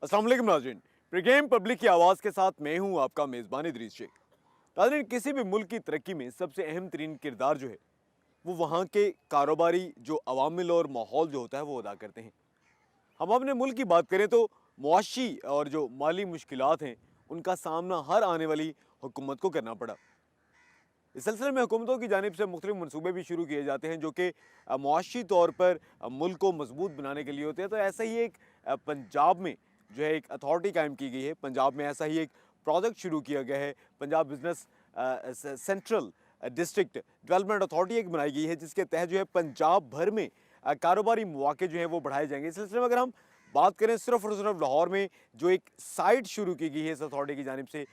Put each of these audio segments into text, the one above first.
अस्सलाम वालेकुम नाज़रीन, प्रीगेम पब्लिक की आवाज़ के साथ मैं हूँ आपका मेज़बान इदरीस शेख। नाज़रीन, किसी भी मुल्क की तरक्की में सबसे अहम तरीन किरदार जो है वो वहाँ के कारोबारी जो अवामिल और माहौल जो होता है वो अदा करते हैं। हम अपने मुल्क की बात करें तो मुआशी और जो माली मुश्किलात हैं उनका सामना हर आने वाली हुकूमत को करना पड़ा। इस सिलसिले में हुकूमतों की जानिब से मुख्तलिफ मनसूबे भी शुरू किए जाते हैं जो कि मुआशी तौर पर मुल्क को मजबूत बनाने के लिए होते हैं। तो ऐसा ही एक पंजाब में जो है एक अथॉरिटी कायम की गई है। पंजाब में ऐसा ही एक प्रोजेक्ट शुरू किया गया है। Punjab business central district development authority एक बनाई गई है जिसके तहत जो है पंजाब भर में कारोबारी मौके जो हैं वो बढ़ाए जाएंगे। इस सिलसिले में अगर हम बात करें सिर्फ और सिर्फ लाहौर में जो एक साइट शुरू की गई है इस अथॉरिटी की जानिब से,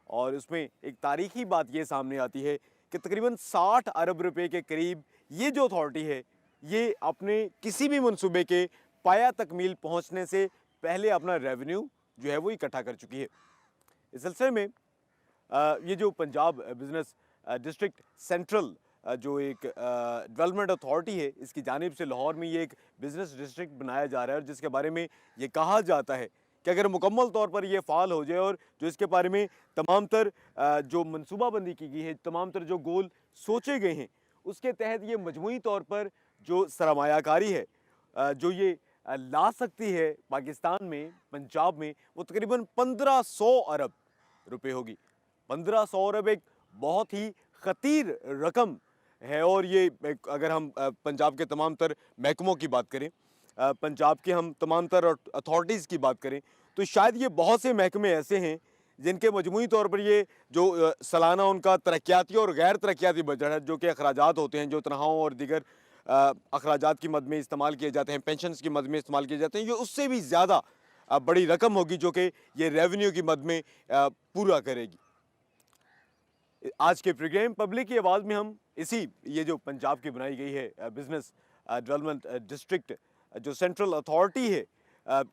और उसमें एक तारीखी बात ये सामने आती है कि तकरीबन 60 अरब रुपए के करीब ये जो अथॉरिटी है ये अपने किसी भी मनसूबे के पाया तकमील पहुंचने से पहले अपना रेवेन्यू जो है वो इकट्ठा कर चुकी है। इस सिलसिले में ये जो पंजाब बिजनेस डिस्ट्रिक्ट सेंट्रल जो एक डेवलपमेंट अथॉरिटी है इसकी जानिब से लाहौर में ये एक बिजनेस डिस्ट्रिक्ट बनाया जा रहा है, और जिसके बारे में ये कहा जाता है कि अगर मुकम्मल तौर पर ये फ़ाल हो जाए और जो इसके बारे में तमाम तर जो मनसूबाबंदी की गई है, तमाम तर जो गोल सोचे गए हैं उसके तहत ये मजमूई तौर पर जो सरमायाकारी है जो ये ला सकती है पाकिस्तान में पंजाब में, वो तकरीबन 1500 अरब रुपए होगी। 1500 अरब एक बहुत ही ख़तीर रकम है। और ये अगर हम पंजाब के तमाम तर महकमों की बात करें, पंजाब के हम तमाम तर अथॉरिटीज़ की बात करें, तो शायद ये बहुत से महकमे ऐसे हैं जिनके मजमूई तौर पर ये जो सालाना उनका तरक्याती और गैर तरक्याती बजट है, जो कि अखराजात होते हैं जो तनख्वाहों और दीगर अखराजात की मद में इस्तेमाल किए जाते हैं, पेंशन्स की मद में इस्तेमाल किए जाते हैं, ये उससे भी ज़्यादा बड़ी रकम होगी जो कि ये रेवेन्यू की मद में पूरा करेगी। आज के प्रोग्राम पब्लिक की आवाज़ में हम इसी ये जो पंजाब की बनाई गई है बिजनेस डेवलपमेंट डिस्ट्रिक्ट जो सेंट्रल अथॉरिटी है,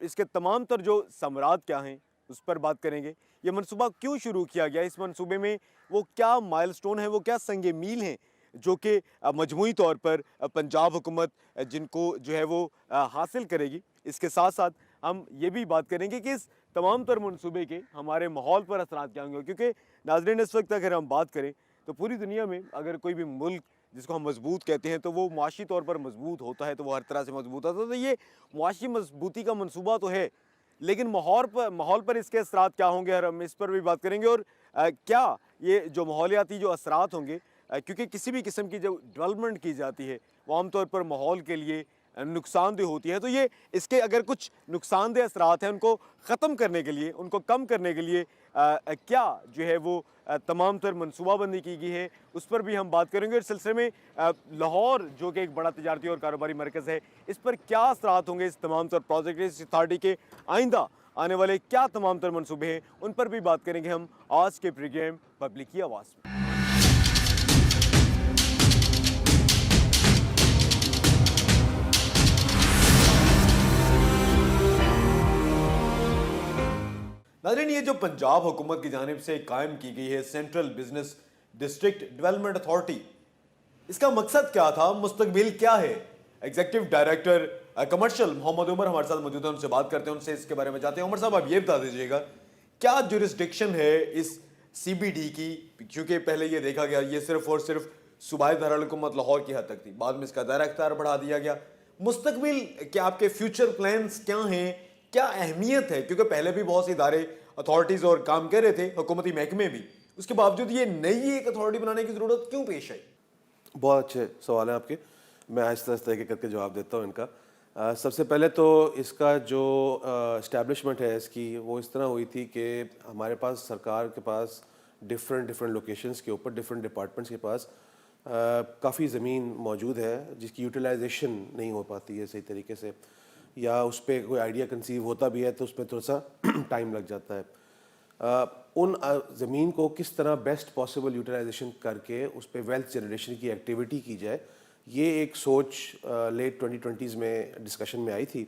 इसके तमाम तर जो समरात क्या हैं उस पर बात करेंगे। ये मनसूबा क्यों शुरू किया गया, इस मनसूबे में वो क्या माइलस्टोन है, वो क्या संगे मील हैं जो कि मजमूई तौर पर पंजाब हुकूमत जिनको जो है वो हासिल करेगी। इसके साथ साथ हम ये भी बात करेंगे कि इस तमाम तर मनसूबे के हमारे माहौल पर असरात क्या होंगे, क्योंकि नाज़रीन इस वक्त अगर हम बात करें तो पूरी दुनिया में अगर कोई भी मुल्क जिसको हम मजबूत कहते हैं तो वो मुआशी तौर पर मजबूत होता है, तो वो हर तरह से मजबूत होता है। तो ये मुआशी मजबूती का मनसूबा तो है, लेकिन माहौल पर इसके असरात क्या होंगे, और हम इस पर भी बात करेंगे। और क्या ये जो माहौलियाती जो असरात होंगे, क्योंकि किसी भी किस्म की जो डेवलपमेंट की जाती है वो आमतौर पर माहौल के लिए नुकसानदेह होती है, तो ये इसके अगर कुछ नुकसानदेह असरात हैं उनको ख़त्म करने के लिए, उनको कम करने के लिए क्या जो है वो तमाम तर मनसूबाबंदी की गई है उस पर भी हम बात करेंगे। इस सिलसिले में लाहौर जो कि एक बड़ा तजारती और कारोबारी मरकज़ है, इस पर क्या असरात होंगे इस तमाम तर प्रोजेक्ट, इस अथॉरिटी के आइंदा आने वाले क्या तमाम तर मनसूबे हैं, उन पर भी बात करेंगे हम आज के प्रोग्राम पब्लिक की आवाज़ में। नाज़रीन, ये जो पंजाब हुकूमत की जानिब से कायम की गई है central business district development authority, इसका मकसद क्या था, मुस्तकबिल क्या है? Executive director commercial Mohammad Umar हमारे साथ मौजूद है, उनसे बात करते हैं, उनसे इसके बारे में जानते हैं। उमर साहब, आप ये बता दीजिएगा क्या जुरिस्डिक्शन है इस CBD की, क्योंकि पहले ये देखा गया ये सिर्फ और सिर्फ सूबाई दारुल-हुकूमत लाहौर की हद तक थी, बाद में इसका दायरा इख्तियार बढ़ा दिया गया। मुस्तकबिल क्या आपके फ्यूचर प्लान्स क्या हैं, क्या अहमियत है, क्योंकि पहले भी बहुत से इदारे अथॉरिटीज़ और काम कर रहे थे, हुकूमती महकमे भी, उसके बावजूद ये नई एक अथॉरिटी बनाने की ज़रूरत क्यों पेश आई? बहुत अच्छे सवाल हैं आपके, मैं आहिस्ता आहिस्ता एक करके जवाब देता हूँ इनका। सबसे पहले तो इसका जो इस्टेब्लिशमेंट है इसकी, वो इस तरह हुई थी कि हमारे पास सरकार के पास डिफरेंट लोकेशंस के ऊपर डिफरेंट डिपार्टमेंट्स के पास काफ़ी ज़मीन मौजूद है जिसकी यूटिलाइजेशन नहीं हो पाती है सही तरीके से, या उस पर कोई आइडिया कंसीव होता भी है तो उसमें थोड़ा सा टाइम लग जाता है। उन ज़मीन को किस तरह बेस्ट पॉसिबल यूटिलाइजेशन करके उस पर वेल्थ जनरेशन की एक्टिविटी की जाए, ये एक सोच लेट 2020s में डिस्कशन में आई थी।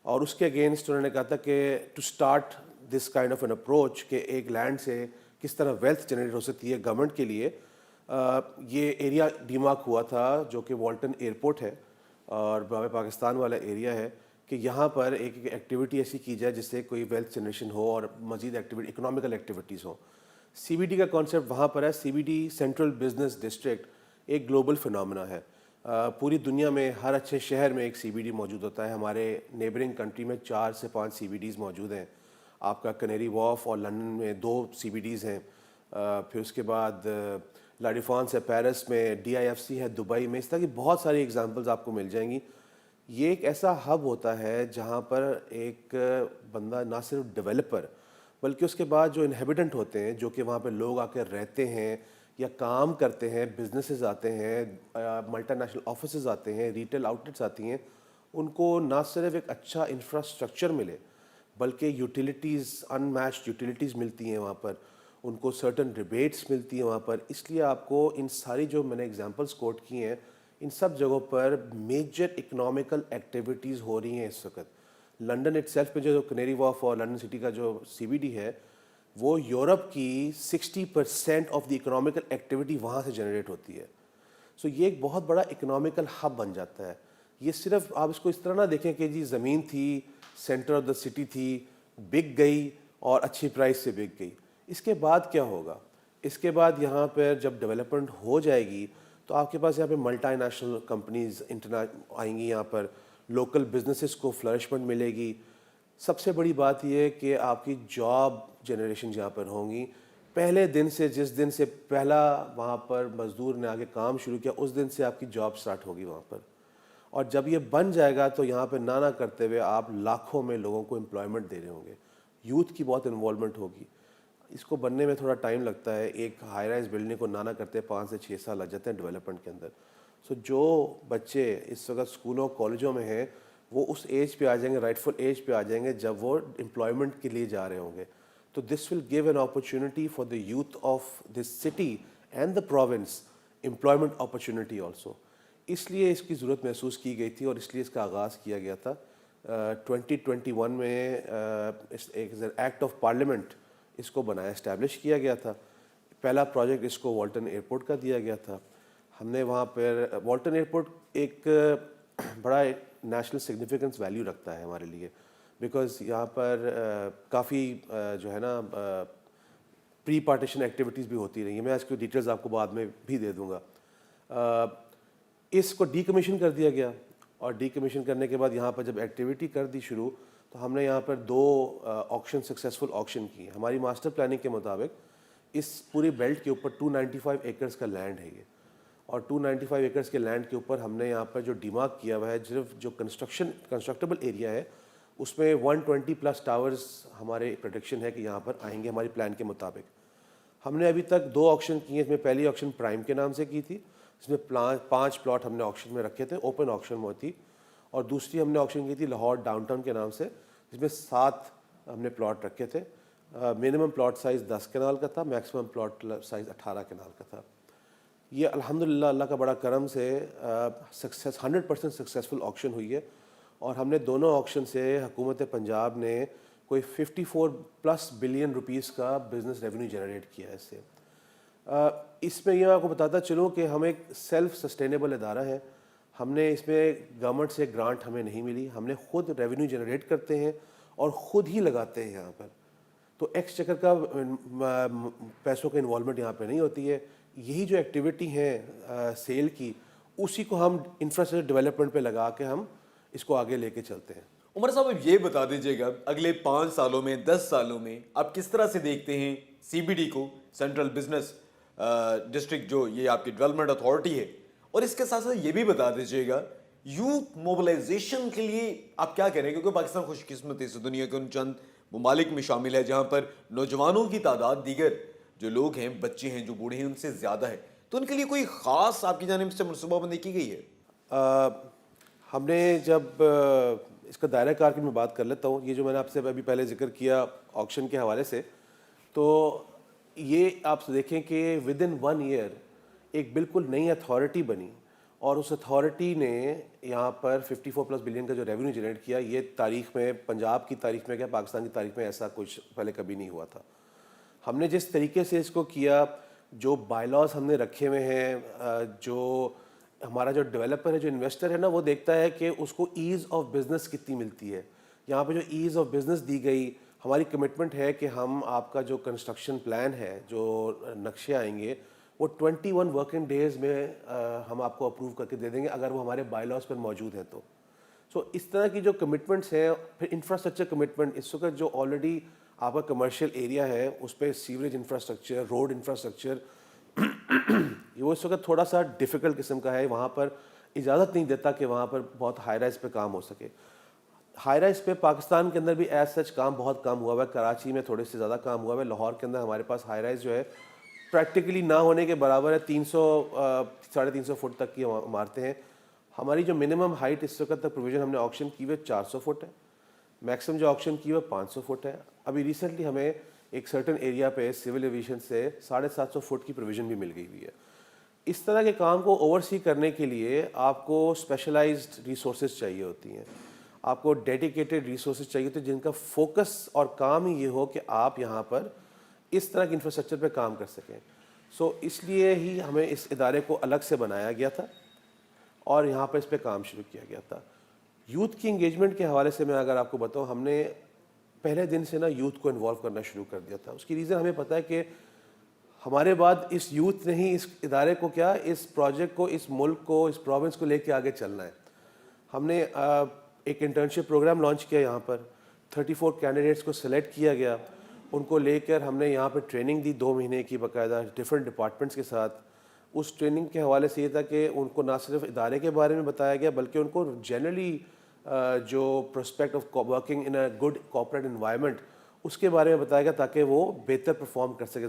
और उसके अगेंस्ट उन्होंने कहा था कि to start this kind of an approach कि एक लैंड से किस तरह वेल्थ जनरेट हो सकती है गवर्नमेंट के लिए, ये एरिया डीमार्क हुआ था जो कि वाल्टन एयरपोर्ट है और पाकिस्तान वाला एरिया है, کہ یہاں پر ایک ایکٹیویٹی ایسی کی جائے جس سے کوئی ویلتھ جنریشن ہو اور مزید ایکٹیویٹی اکنامیکل ایکٹیویٹیز ہوں. سی بی ڈی کا کانسیپٹ وہاں پر ہے. C B D central business district ایک گلوبل فنامنا ہے. پوری دنیا میں ہر اچھے شہر میں ایک سی بی ڈی موجود ہوتا ہے. ہمارے نیبرنگ کنٹری میں 4 سے 5 سی بی ڈیز موجود ہیں. آپ کا کنیری وارف اور لندن میں 2 سی بی ڈیز ہیں. پھر اس کے بعد لا ڈیفانس ہے پیرس میں, ڈی آئی ایف سی ہے دبئی میں. اس طرح کی بہت ساری ایگزامپلز آپ کو مل جائیں گی. یہ ایک ایسا ہب ہوتا ہے جہاں پر ایک بندہ نہ صرف ڈیولپر بلکہ اس کے بعد جو انہیبیٹنٹ ہوتے ہیں, جو کہ وہاں پہ لوگ آ کے رہتے ہیں یا کام کرتے ہیں, بزنسز آتے ہیں, ملٹی نیشنل آفیسز آتے ہیں, ریٹیل آؤٹلیٹس آتی ہیں, ان کو نہ صرف ایک اچھا انفراسٹرکچر ملے بلکہ یوٹیلیٹیز, ان میچڈ یوٹیلیٹیز ملتی ہیں وہاں پر, ان کو سرٹن ریبیٹس ملتی ہیں وہاں پر. اس لیے آپ کو ان ساری جو میں نے ایگزامپلس کوٹ کی ہیں, ان سب جگہوں پر میجر اکنامیکل ایکٹیویٹیز ہو رہی ہیں اس وقت. لنڈن اٹ سیلف میں جو کنیری وارف اور لنڈن سٹی کا جو سی بی ڈی ہے, وہ یورپ کی 60% آف دی اکنامیکل ایکٹیویٹی وہاں سے جنریٹ ہوتی ہے. سو یہ ایک بہت بڑا اکنامیکل ہب بن جاتا ہے. یہ صرف آپ اس کو اس طرح نہ دیکھیں کہ جی زمین تھی, سینٹر آف دا سٹی تھی, بک گئی اور اچھی پرائس سے بک گئی. اس کے بعد کیا ہوگا؟ اس کے بعد یہاں پہ جب ڈیولپمنٹ ہو جائے گی تو آپ کے پاس یہاں پہ ملٹی نیشنل کمپنیز آئیں گی, یہاں پر لوکل بزنسز کو فلرشمنٹ ملے گی. سب سے بڑی بات یہ ہے کہ آپ کی جاب جنریشن جہاں پر ہوں گی, پہلے دن سے, جس دن سے پہلا وہاں پر مزدور نے آگے کام شروع کیا, اس دن سے آپ کی جاب سٹارٹ ہوگی وہاں پر. اور جب یہ بن جائے گا تو یہاں پہ نہ کرتے ہوئے آپ لاکھوں میں لوگوں کو امپلائمنٹ دے رہے ہوں گے. یوتھ کی بہت انوالومنٹ ہوگی. اس کو بننے میں تھوڑا ٹائم لگتا ہے. ایک ہائی رائز بلڈنگ کو نہ کرتے 5 سے 6 سال لگ جاتے ہیں ڈیولپمنٹ کے اندر. سو جو بچے اس وقت اسکولوں کالجوں میں ہیں وہ اس ایج پہ آ جائیں گے, رائٹ فل ایج پہ آ جائیں گے جب وہ امپلائمنٹ کے لیے جا رہے ہوں گے. تو this will give an opportunity for the youth of this city and the province employment opportunity also. اس لیے اس کی ضرورت محسوس کی گئی تھی اور اس لیے اس کا آغاز کیا گیا تھا. 2021 میں ایک ایکٹ آف پارلیمنٹ اس کو بنایا, اسٹیبلش کیا گیا تھا. پہلا پروجیکٹ اس کو والٹن ایئرپورٹ کا دیا گیا تھا. ہم نے وہاں پر والٹن ایئرپورٹ ایک بڑا نیشنل سگنیفیکنس ویلیو رکھتا ہے ہمارے لیے, بیکاز یہاں پر کافی جو ہے نا پری پارٹیشن ایکٹیویٹیز بھی ہوتی رہی ہیں. میں اس کی ڈیٹیلز آپ کو بعد میں بھی دے دوں گا. اس کو ڈی کمیشن کر دیا گیا اور ڈی کمیشن کرنے کے بعد یہاں پر جب ایکٹیویٹی کر دی شروع, تو ہم نے یہاں پر 2 آکشن سکسیزفل آکشن کیے. ہماری ماسٹر پلاننگ کے مطابق اس پوری بیلٹ کے اوپر 295 ایکرز کا لینڈ ہے یہ, اور 295 ایکرز کے لینڈ کے اوپر ہم نے یہاں پر جو ڈیمارک کیا ہوا ہے, صرف جو کنسٹرکٹیبل ایریا ہے اس میں 120+ ٹاورز ہمارے پروڈکشن ہے کہ یہاں پر آئیں گے ہماری پلان کے مطابق. ہم نے ابھی تک 2 آکشن کیے. اس میں پہلی آکشن پرائم کے نام سے کی تھی, اس میں 5 پلاٹ ہم نے آکشن میں رکھے تھے, اوپن آکشن میں تھی. اور دوسری ہم نے آکشن کی تھی لاہور ڈاؤن ٹاؤن کے نام سے, جس میں 7 ہم نے پلاٹ رکھے تھے. منیمم پلاٹ سائز 10 کنال کا تھا, میکسیمم پلاٹ سائز 18 کنال کا تھا. یہ الحمدللہ اللہ کا بڑا کرم سے 100% سکسیزفل آکشن ہوئی ہے, اور ہم نے دونوں آکشن سے حکومت پنجاب نے کوئی 54+ بلین روپیز کا بزنس ریونیو جنریٹ کیا ہے اس سے. اس میں یہ آپ کو بتاتا چلوں کہ ہم ایک سیلف سسٹینیبل ادارہ ہے. ہم نے اس میں گورنمنٹ سے گرانٹ ہمیں نہیں ملی, ہم نے خود ریونیو جنریٹ کرتے ہیں اور خود ہی لگاتے ہیں یہاں پر. تو ایکس چکر کا پیسوں کا انوالومنٹ یہاں پہ نہیں ہوتی ہے. یہی جو ایکٹیویٹی ہیں سیل کی, اسی کو ہم انفراسٹرکچر ڈیولپمنٹ پہ لگا کے ہم اس کو آگے لے کے چلتے ہیں. عمر صاحب اب یہ بتا دیجیے گا, اگلے 5 سالوں میں 10 سالوں میں آپ کس طرح سے دیکھتے ہیں سی بی ڈی کو, سینٹرل بزنس ڈسٹرکٹ جو یہ آپ کی ڈیولپمنٹ اتھارٹی ہے, اور اس کے ساتھ ساتھ یہ بھی بتا دیجیے گا یوتھ موبلائزیشن کے لیے آپ کیا کہہ رہے ہیں, کیونکہ پاکستان خوش قسمتی سے دنیا کے ان چند ممالک میں شامل ہے جہاں پر نوجوانوں کی تعداد دیگر جو لوگ ہیں, بچے ہیں, جو بوڑھے ہیں, ان سے زیادہ ہے. تو ان کے لیے کوئی خاص آپ کی جانب سے منصوبہ بندی کی گئی ہے؟ ہم نے جب اس کا دائرہ کار کی میں بات کر لیتا ہوں, یہ جو میں نے آپ سے ابھی پہلے ذکر کیا آکشن کے حوالے سے, تو یہ آپ دیکھیں کہ ودن 1 ایئر ایک بالکل نئی اتھارٹی بنی, اور اس اتھارٹی نے یہاں پر 54+ بلین کا جو ریونیو جنریٹ کیا. یہ تاریخ میں, پنجاب کی تاریخ میں, کیا پاکستان کی تاریخ میں ایسا کچھ پہلے کبھی نہیں ہوا تھا. ہم نے جس طریقے سے اس کو کیا, جو بائی لاز ہم نے رکھے ہوئے ہیں, جو ہمارا جو ڈیولپر ہے, جو انویسٹر ہے نا, وہ دیکھتا ہے کہ اس کو ایز آف بزنس کتنی ملتی ہے. یہاں پہ جو ایز آف بزنس دی گئی, ہماری کمٹمنٹ ہے کہ ہم آپ کا جو کنسٹرکشن پلان ہے, جو نقشے آئیں گے, وہ 21 ورکنگ ڈیز میں ہم آپ کو اپروو کر کے دے دیں گے اگر وہ ہمارے بائی لاز پر موجود ہیں تو. سو اس طرح کی جو کمٹمنٹس ہیں. پھر انفراسٹرکچر کمٹمنٹ, اس وقت جو آلریڈی آپ کا کمرشل ایریا ہے اس پہ سیوریج انفراسٹرکچر, روڈ انفراسٹرکچر, وہ اس وقت تھوڑا سا ڈیفیکلٹ قسم کا ہے. وہاں پر اجازت نہیں دیتا کہ وہاں پر بہت ہائی رائز پہ کام ہو سکے. ہائی رائز پہ پاکستان کے اندر بھی ایز سچ کام بہت کم ہوا ہوا ہے. کراچی میں تھوڑے سے زیادہ کام ہوا ہوا ہے. لاہور کے اندر ہمارے پاس ہائی رائز جو ہے پریکٹیکلی نہ ہونے کے برابر ہے. 300-350 فٹ تک کی عمارتیں ہیں. ہماری جو منیمم ہائٹ اس وقت تک پروویژن ہم نے آکشن کی ہوئے 400 فٹ ہے. میکسیمم جو آکشن کی ہوئے 500 فٹ ہے. ابھی ریسنٹلی ہمیں ایک سرٹن ایریا پہ سول ایویشن سے 750 فٹ کی پروویژن بھی مل گئی ہوئی ہے. اس طرح کے کام کو اوورسی کرنے کے لیے آپ کو اسپیشلائزڈ ریسورسز چاہیے ہوتی ہیں, آپ کو ڈیڈیکیٹڈ ریسورسز چاہیے ہوتے ہیں جن کا فوکس اور کام ہی یہ ہو کہ آپ یہاں پر اس طرح کے انفراسٹرکچر پہ کام کر سکیں. سو اس لیے ہی ہمیں اس ادارے کو الگ سے بنایا گیا تھا اور یہاں پہ اس پہ کام شروع کیا گیا تھا. یوتھ کی انگیجمنٹ کے حوالے سے میں اگر آپ کو بتاؤں, ہم نے پہلے دن سے نا یوتھ کو انوالو کرنا شروع کر دیا تھا. اس کی ریزن ہمیں پتہ ہے کہ ہمارے بعد اس یوتھ نے ہی اس ادارے کو کیا, اس پروجیکٹ کو, اس ملک کو, اس پروونس کو لے کے آگے چلنا ہے. ہم نے ایک انٹرنشپ پروگرام لانچ کیا. یہاں پر 34 کینڈیڈیٹس کو سلیکٹ کیا گیا. ان کو لے کر ہم نے یہاں پہ ٹریننگ دی 2 مہینے کی باقاعدہ ڈفرینٹ ڈپارٹمنٹس کے ساتھ. اس ٹریننگ کے حوالے سے یہ تھا کہ ان کو نہ صرف ادارے کے بارے میں بتایا گیا بلکہ ان کو جنرلی جو prospect of working in a good corporate environment اس کے بارے میں بتایا گیا تاکہ وہ بہتر پرفارم کر سکے.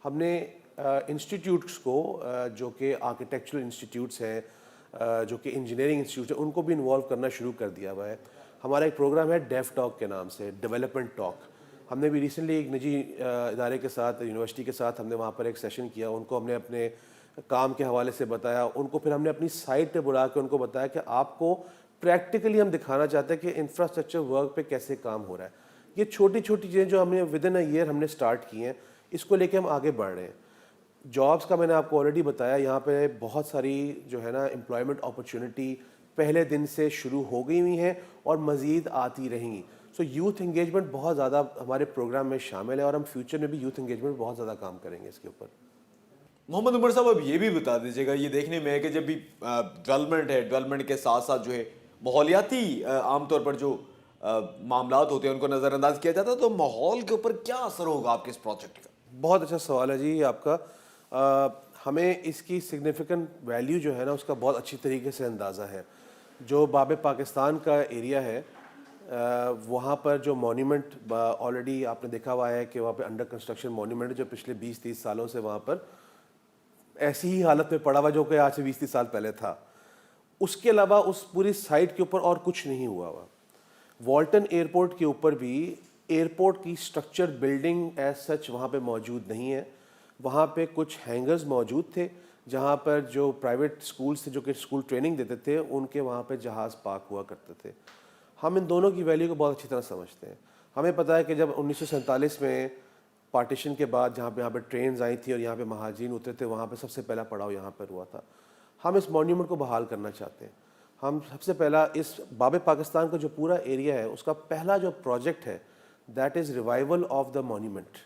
ہم نے انسٹیٹیوٹس کو جو کہ آرکیٹیکچرل انسٹیٹیوٹس ہیں, جو کہ انجینئرنگ انسٹیٹیوٹس ہیں, ان کو بھی انوالو کرنا شروع کر دیا ہوا ہے. ہمارا ایک پروگرام ہے ڈیف ٹاک کے نام سے, ڈیولپمنٹ ٹاک. ہم نے بھی ریسنٹلی ایک نجی ادارے کے ساتھ, یونیورسٹی کے ساتھ ہم نے وہاں پر ایک سیشن کیا. ان کو ہم نے اپنے کام کے حوالے سے بتایا. ان کو پھر ہم نے اپنی سائٹ پہ بلا کے ان کو بتایا کہ آپ کو پریکٹیکلی ہم دکھانا چاہتے ہیں کہ انفراسٹرکچر ورک پہ کیسے کام ہو رہا ہے. یہ چھوٹی چھوٹی چیزیں جو ہم نے ود ان اے ایئر ہم نے اسٹارٹ کی ہیں, اس کو لے کے ہم آگے بڑھ رہے ہیں. جابس کا میں نے آپ کو آلریڈی بتایا, یہاں پہ بہت ساری جو ہے نا امپلائمنٹ اپرچونٹی پہلے دن سے شروع ہو گئی ہوئی ہیں اور مزید آتی رہیں گی. سو یوتھ انگیجمنٹ بہت زیادہ ہمارے پروگرام میں شامل ہے اور ہم فیوچر میں بھی یوتھ انگیجمنٹ بہت زیادہ کام کریں گے اس کے اوپر. محمد عمر صاحب, اب یہ بھی بتا دیجیے گا, یہ دیکھنے میں ہے کہ جب بھی ڈیولپمنٹ ہے, ڈیولپمنٹ کے ساتھ ساتھ جو ہے ماحولیاتی عام طور پر جو معاملات ہوتے ہیں ان کو نظر انداز کیا جاتا ہے, تو ماحول کے اوپر کیا اثر ہوگا آپ کے اس پروجیکٹ کا؟ بہت اچھا سوال ہے جی آپ کا. ہمیں اس کی سگنیفیکنٹ ویلیو جو ہے نا اس کا بہت اچھی طریقے سے اندازہ ہے. جو باب پاکستان کا ایریا ہے وہاں پر جو مونیومنٹ آلریڈی آپ نے دیکھا ہوا ہے کہ وہاں پہ انڈر کنسٹرکشن مونیومنٹ جو پچھلے 20-30 سالوں سے وہاں پر ایسی ہی حالت میں پڑا ہوا جو کہ آج سے 20-30 سال پہلے تھا. اس کے علاوہ اس پوری سائٹ کے اوپر اور کچھ نہیں ہوا ہوا. والٹن ایئرپورٹ کے اوپر بھی ایئرپورٹ کی سٹرکچر بلڈنگ ایز سچ وہاں پہ موجود نہیں ہے. وہاں پہ کچھ ہینگرز موجود تھے جہاں پر جو پرائیویٹ اسکولس تھے جو کہ اسکول ٹریننگ دیتے تھے ان کے وہاں پہ جہاز پارک ہوا کرتے تھے. ہم ان دونوں کی ویلیو کو بہت اچھی طرح سمجھتے ہیں. ہمیں پتہ ہے کہ جب 1947 میں پارٹیشن کے بعد جہاں پہ یہاں پہ ٹرینز آئی تھیں اور یہاں پہ مہاجرین اترے تھے, وہاں پہ سب سے پہلا پڑاؤ یہاں پر ہوا تھا. ہم اس مونیومنٹ کو بحال کرنا چاہتے ہیں. ہم سب سے پہلا اس باب پاکستان کا جو پورا ایریا ہے اس کا پہلا جو پروجیکٹ ہے that is revival of the monument.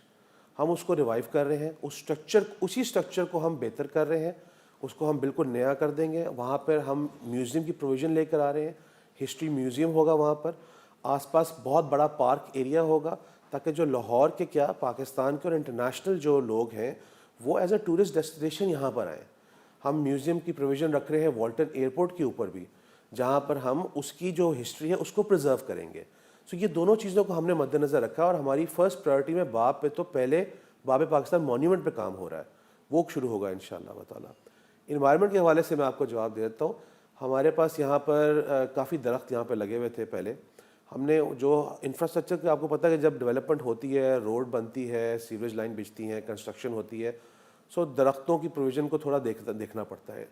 ہم اس کو ریوائیو کر رہے ہیں. اسی اسٹرکچر کو ہم بہتر کر رہے ہیں, اس کو ہم بالکل نیا کر دیں گے. وہاں پر ہم میوزیم کی پروویژن لے کر آ رہے ہیں. ہسٹری میوزیم ہوگا وہاں پر, آس پاس بہت بڑا پارک ایریا ہوگا تاکہ جو لاہور کے کیا پاکستان کے اور انٹرنیشنل جو لوگ ہیں وہ ایز اے ٹورسٹ ڈیسٹینیشن یہاں پر آئیں. ہم میوزیم کی پروویژن رکھ رہے ہیں والٹن ایئرپورٹ کے اوپر بھی, جہاں پر ہم اس کی جو ہسٹری ہے اس کو پرزرو کریں گے. سو یہ دونوں چیزوں کو ہم نے مد نظر رکھا اور ہماری فرسٹ پرائرٹی میں باب پہ تو پہلے باب پاکستان مونیومنٹ پہ کام ہو رہا ہے, وہ شروع ہوگا انشاءاللہ تعالیٰ. انوائرمنٹ کے حوالے سے میں آپ کو جواب دے دیتا ہوں. ہمارے پاس یہاں پر کافی درخت یہاں پہ لگے ہوئے تھے پہلے. ہم نے جو انفراسٹرکچر کا آپ کو پتہ ہے کہ جب ڈیولپمنٹ ہوتی ہے, روڈ بنتی ہے, سیوریج لائن بچتی ہیں, کنسٹرکشن ہوتی ہے, سو درختوں کی پروویژن کو تھوڑا دیکھنا پڑتا ہے.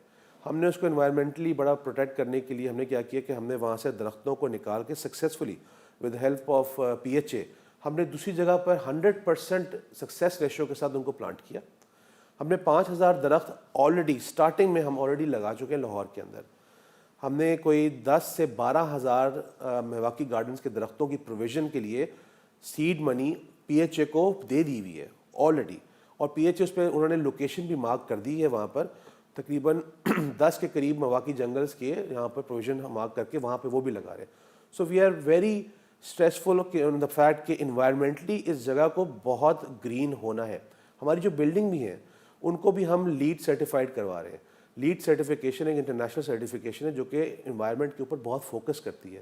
ہم نے اس کو انوائرمنٹلی بڑا پروٹیکٹ کرنے کے لیے ہم نے کیا کہ ہم نے وہاں سے درختوں کو نکال کے successfully with help of PHA ہم نے دوسری جگہ پر 100% سکسیس ریشو کے ساتھ ان کو پلانٹ کیا. ہم نے 5,000 درخت آلریڈی اسٹارٹنگ میں ہم آلریڈی لگا چکے ہیں لاہور کے اندر. ہم نے کوئی 10 سے 12,000 میواکی گارڈنز کے درختوں کی پروویژن کے لیے sad money P H A کو دے دی ہوئی ہے آلریڈی, اور پی ایچ اے اس پہ انہوں نے لوکیشن بھی مارک کر دی ہے. وہاں پر تقریباً 10 کے قریب میواکی جنگلز کے یہاں پر پروویژن مارک کر کے وہاں پہ وہ بھی لگا رہے ہیں. So we are very stressful on the fact کہ انوائرمنٹلی اس جگہ کو بہت گرین ہونا ہے. ہماری جو بلڈنگ بھی ہیں ان کو بھی ہم لیڈ سرٹیفائڈ کروا رہے ہیں. لیڈ سرٹیفیکیشن ایک انٹرنیشنل سرٹیفیکیشن ہے جو کہ انوائرمنٹ کے اوپر بہت فوکس کرتی ہے.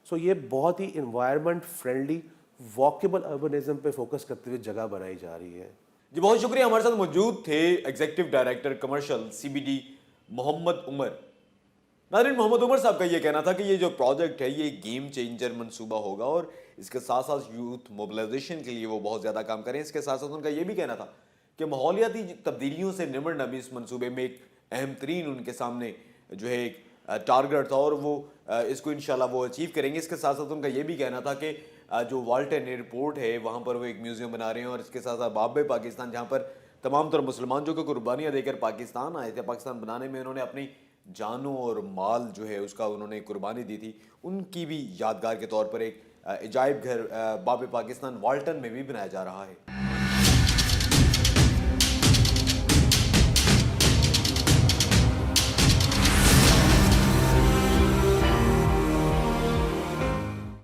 سو یہ بہت ہی انوائرمنٹ فرینڈلی واکیبل اربنزم پہ فوکس کرتے ہوئے جگہ بنائی جا رہی ہے. جی بہت شکریہ. ہمارے ساتھ موجود تھے executive director commercial CBD Muhammad Umar. ناظرین, محمد عمر صاحب کا یہ کہنا تھا کہ یہ جو پروجیکٹ ہے یہ گیم چینجر منصوبہ ہوگا اور اس کے ساتھ ساتھ یوتھ موبلائزیشن کے لیے وہ بہت زیادہ کام کریں. اس کے ساتھ ساتھ ان کا یہ بھی کہنا تھا کہ ماحولیاتی تبدیلیوں سے نمٹنا بھی اس منصوبے میں ایک اہم ترین ان کے سامنے جو ہے ایک ٹارگٹ تھا اور وہ اس کو انشاءاللہ وہ اچیو کریں گے. اس کے ساتھ ساتھ ان کا یہ بھی کہنا تھا کہ جو والٹن ایئرپورٹ ہے وہاں پر وہ ایک میوزیم بنا رہے ہیں اور اس کے ساتھ ساتھ باب پاکستان جہاں پر تمام تر مسلمان جو کہ قربانیاں دے کر پاکستان آئے تھے, پاکستان بنانے میں انہوں نے اپنی جانوں اور مال جو ہے اس کا انہوں نے قربانی دی تھی, ان کی بھی یادگار کے طور پر ایک عجائب گھر باب پاکستان والٹن میں بھی بنایا جا رہا ہے.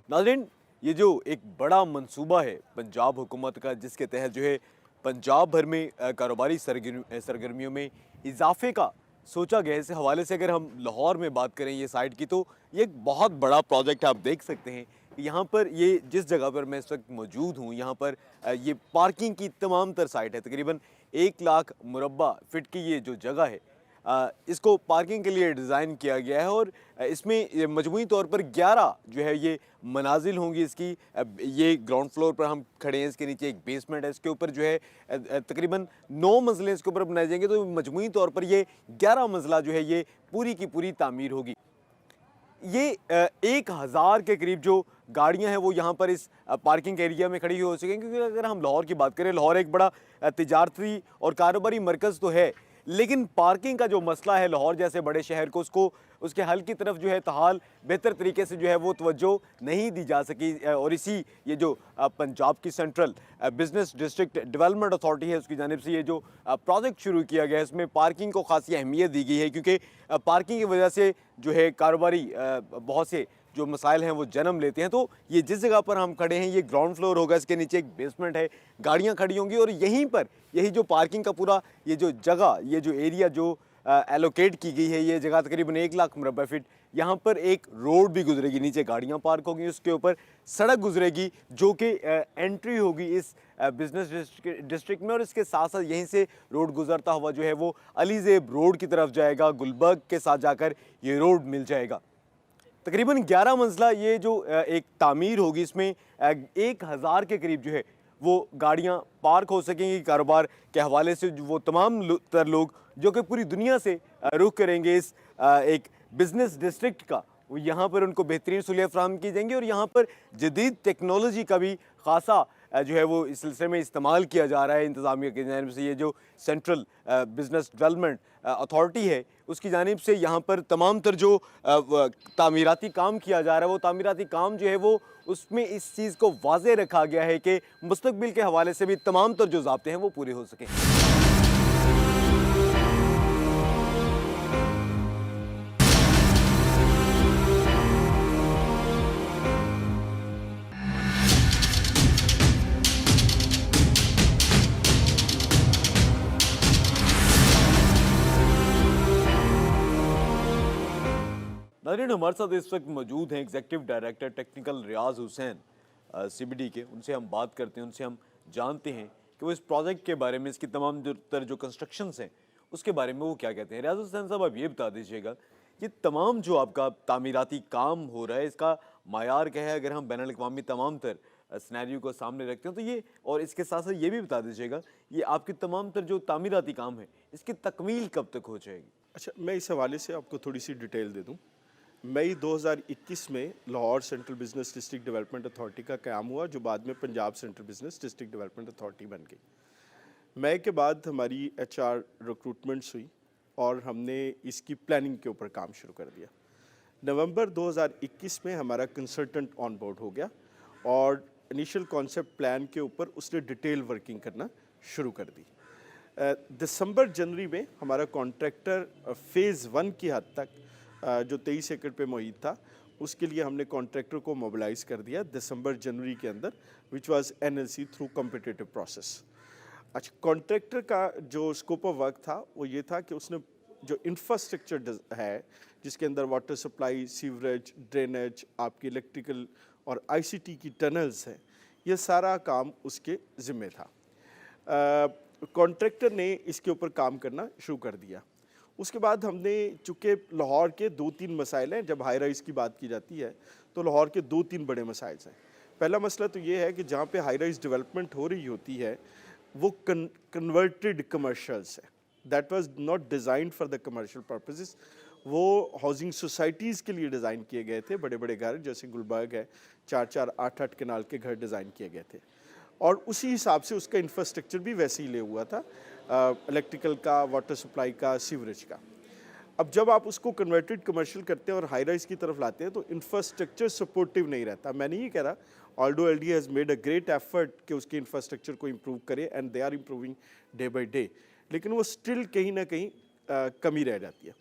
ناظرین, یہ جو ایک بڑا منصوبہ ہے پنجاب حکومت کا جس کے تحت جو ہے پنجاب بھر میں کاروباری سرگرمیوں میں اضافے کا سوچا گیا ہے, اس حوالے سے اگر ہم لاہور میں بات کریں یہ سائٹ کی تو یہ ایک بہت بڑا پروجیکٹ ہے. آپ دیکھ سکتے ہیں یہاں پر یہ جس جگہ پر میں اس وقت موجود ہوں یہاں پر یہ پارکنگ کی تمام تر سائٹ ہے. تقریباً 1 لاکھ مربع فٹ کی یہ جو جگہ ہے اس کو پارکنگ کے لیے ڈیزائن کیا گیا ہے اور اس میں مجموعی طور پر 11 جو ہے یہ منازل ہوں گی. اس کی یہ گراؤنڈ فلور پر ہم کھڑے ہیں, اس کے نیچے ایک بیسمنٹ ہے, اس کے اوپر جو ہے تقریباً 9 منزلیں اس کے اوپر بنائے جائیں گے. تو مجموعی طور پر یہ 11 منزلہ جو ہے یہ پوری کی پوری تعمیر ہوگی. یہ 1000 کے قریب جو گاڑیاں ہیں وہ یہاں پر اس پارکنگ ایریا میں کھڑی ہو سکیں, کیونکہ اگر ہم لاہور کی بات کریں, لاہور ایک بڑا تجارتی اور کاروباری مرکز تو ہے, لیکن پارکنگ کا جو مسئلہ ہے لاہور جیسے بڑے شہر کو اس کے حل کی طرف جو ہے تاحال بہتر طریقے سے جو ہے وہ توجہ نہیں دی جا سکی. اور اسی یہ جو پنجاب کی central business district development authority ہے اس کی جانب سے یہ جو پروجیکٹ شروع کیا گیا ہے اس میں پارکنگ کو خاصی اہمیت دی گئی ہے, کیونکہ پارکنگ کی وجہ سے جو ہے کاروباری بہت سے جو مسائل ہیں وہ جنم لیتے ہیں. تو یہ جس جگہ پر ہم کھڑے ہیں یہ گراؤنڈ فلور ہوگا, اس کے نیچے ایک بیسمنٹ ہے, گاڑیاں کھڑی ہوں گی اور یہیں پر یہی جو پارکنگ کا پورا یہ جو جگہ یہ جو ایریا جو ایلوکیٹ کی گئی ہے یہ جگہ تقریباً 1 لاکھ مربع فٹ, یہاں پر ایک روڈ بھی گزرے گی, نیچے گاڑیاں پارک ہوگی, اس کے اوپر سڑک گزرے گی جو کہ انٹری ہوگی اس بزنس ڈسٹرکٹ میں, اور اس کے ساتھ ساتھ یہیں سے روڈ گزرتا ہوا جو ہے وہ علی زیب روڈ کی طرف جائے گا, گلبرگ کے ساتھ جا کر یہ روڈ مل جائے گا. تقریباً 11 منزلہ یہ جو ایک تعمیر ہوگی اس میں 1000 کے قریب جو ہے وہ گاڑیاں پارک ہو سکیں گی. کاروبار کے حوالے سے وہ تمام تر لوگ جو کہ پوری دنیا سے رخ کریں گے اس ایک بزنس ڈسٹرکٹ کا, وہ یہاں پر ان کو بہترین سہولیات فراہم کی جائیں گی. اور یہاں پر جدید ٹیکنالوجی کا بھی خاصا جو ہے وہ اس سلسلے میں استعمال کیا جا رہا ہے انتظامیہ کی جانب سے. یہ جو سینٹرل بزنس ڈیولپمنٹ اتھارٹی ہے اس کی جانب سے یہاں پر تمام تر جو تعمیراتی کام کیا جا رہا ہے وہ تعمیراتی کام جو ہے وہ اس میں اس چیز کو واضح رکھا گیا ہے کہ مستقبل کے حوالے سے بھی تمام تر جو ضابطے ہیں وہ پورے ہو سکیں. ناظرین, ہمارے ساتھ اس وقت موجود ہیں ایگزیکٹو ڈائریکٹر ٹیکنیکل ریاض حسین CBD کے. ان سے ہم بات کرتے ہیں, ان سے ہم جانتے ہیں کہ وہ اس پروجیکٹ کے بارے میں, اس کی تمام تر جو کنسٹرکشنز ہیں اس کے بارے میں وہ کیا کہتے ہیں. ریاض حسین صاحب آپ یہ بتا دیجیے گا یہ تمام جو آپ کا تعمیراتی کام ہو رہا ہے اس کا معیار کیا ہے, اگر ہم بین الاقوامی تمام تر سینیریو کو سامنے رکھتے ہیں تو یہ, اور اس کے ساتھ ساتھ یہ بھی بتا دیجیے گا یہ آپ کی تمام تر جو تعمیراتی کام ہے اس کی تکمیل کب تک ہو جائے گی. اچھا, میں اس حوالے سے آپ کو تھوڑی سی ڈیٹیل دے دوں. مئی 2021 میں Lahore central business district development authority کا قیام ہوا جو بعد میں Punjab central business district development authority بن گئی. मई के बाद हमारी HR रिक्रूटमेंट्स हुई और हमने इसकी प्लानिंग के ऊपर काम शुरू कर दिया। नवंबर 2021 में हमारा कंसल्टेंट ऑन बोर्ड हो गया और इनिशियल कॉन्सेप्ट प्लान के ऊपर उसने डिटेल वर्किंग करना शुरू कर दी। दिसंबर जनवरी में हमारा कॉन्ट्रैक्टर फ़ेज़ 1 की हद तक जो 23 एकड़ पे मुहित था उसके लिए हमने कॉन्ट्रैक्टर को मोबिलाइज़ कर दिया दिसंबर जनवरी के अंदर, which was NLC through competitive process. अच्छा, कॉन्ट्रैक्टर का जो स्कोप ऑफ वर्क था वो ये था कि उसने जो इंफ्रास्ट्रक्चर है जिसके अंदर वाटर सप्लाई, सीवरेज, ड्रेनेज, आपकी इलेक्ट्रिकल और ICT की टनल्स हैं, ये सारा काम उसके ज़िम्मे था। कॉन्ट्रैक्टर ने इसके ऊपर काम करना शुरू कर दिया। उसके बाद हमने, चूँकि लाहौर के 2-3 मसाइल हैं, जब हाई राइज़ की बात की जाती है तो लाहौर के 2-3 बड़े मसाइल हैं। पहला मसला तो ये है कि जहाँ पे हाई राइज़ डेवलपमेंट हो रही होती है वो कन्वर्टेड कमर्शियल्स है, that was not designed for the commercial purposes. वो हाउसिंग सोसाइटीज़ के लिए डिज़ाइन किए गए थे, बड़े बड़े घर जैसे गुलबर्ग है, 4-4, 8-8 कनाल के घर डिज़ाइन किए गए थे और उसी हिसाब से उसका इंफ्रास्ट्रक्चर भी वैसे ही ले हुआ था, इलेक्ट्रिकल का, वाटर सप्लाई का, सीवरेज का। अब जब आप उसको कन्वर्टेड कमर्शियल करते हैं और हाई राइज की तरफ लाते हैं तो इंफ्रास्ट्रक्चर सपोर्टिव नहीं रहता। मैं नहीं कह रहा, although LD has made a great effort कि उसके इंफ्रास्ट्रक्चर को इम्प्रूव करे and they are improving day by day, लेकिन वो स्टिल कहीं ना कहीं कमी रह जाती है।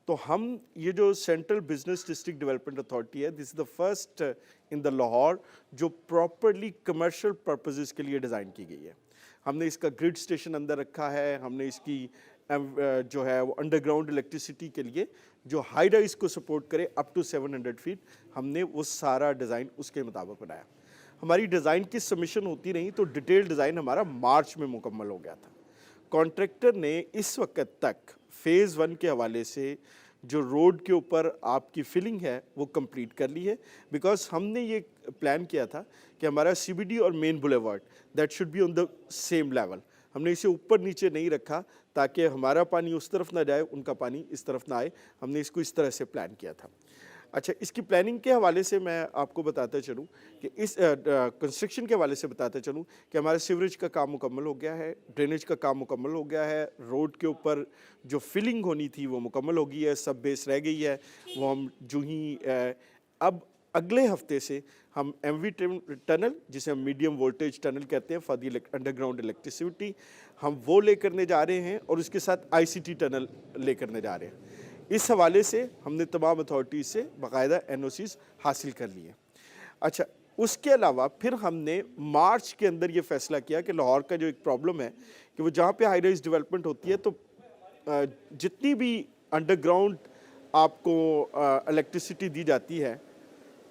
तो हम ये जो central business district development authority है, this is the first in the Lahore जो प्रॉपरली कमर्शियल पर्पसेस के लिए डिज़ाइन की गई है। हमने इसका ग्रिड स्टेशन अंदर रखा है, हमने इसकी जो है वो अंडरग्राउंड इलेक्ट्रिसिटी के लिए जो हाई राइज को सपोर्ट करे अप टू 700 फीट, हमने वो सारा डिज़ाइन उसके मुताबिक बनाया। हमारी डिज़ाइन की सबमिशन होती रही तो डिटेल डिज़ाइन हमारा मार्च में मुकम्मल हो गया था। कॉन्ट्रैक्टर ने इस वक्त तक फ़ेज़ 1 के हवाले से जो रोड के ऊपर आपकी फिलिंग है वो कंप्लीट कर ली है, बिकॉज हमने ये प्लान किया था कि हमारा CBD और main boulevard that should be on the same level. हमने इसे ऊपर नीचे नहीं रखा ताकि हमारा पानी उस तरफ ना जाए, उनका पानी इस तरफ ना आए। हमने इसको इस तरह से प्लान किया था। अच्छा, इसकी प्लानिंग के हवाले से मैं आपको बताता चलूँ कि इस कंस्ट्रक्शन के हवाले से बताते चलूँ कि हमारा सीवरेज का काम मुकम्मल हो गया है, ड्रेनेज का काम मुकम्मल हो गया है, रोड के ऊपर जो फिलिंग होनी थी वो मुकम्मल हो गई है, सब बेस रह गई है। वो हम जो ही अब अगले हफ्ते से हम MV टनल, जिसे हम मीडियम वोल्टेज टनल कहते हैं फॉर दी अंडरग्राउंड इलेक्ट्रिसिटी, हम वो ले करने जा रहे हैं और उसके साथ ICT टनल ले करने जा रहे हैं। इस हवाले से हमने तमाम अथॉरिटीज़ से बाकायदा NOCs हासिल कर लिए। अच्छा, उसके अलावा फिर हमने मार्च के अंदर ये फैसला किया कि लाहौर का जो एक प्रॉब्लम है कि वो जहाँ पे हाई राइज डेवलपमेंट होती है तो जितनी भी अंडरग्राउंड आपको इलेक्ट्रिसिटी दी जाती है,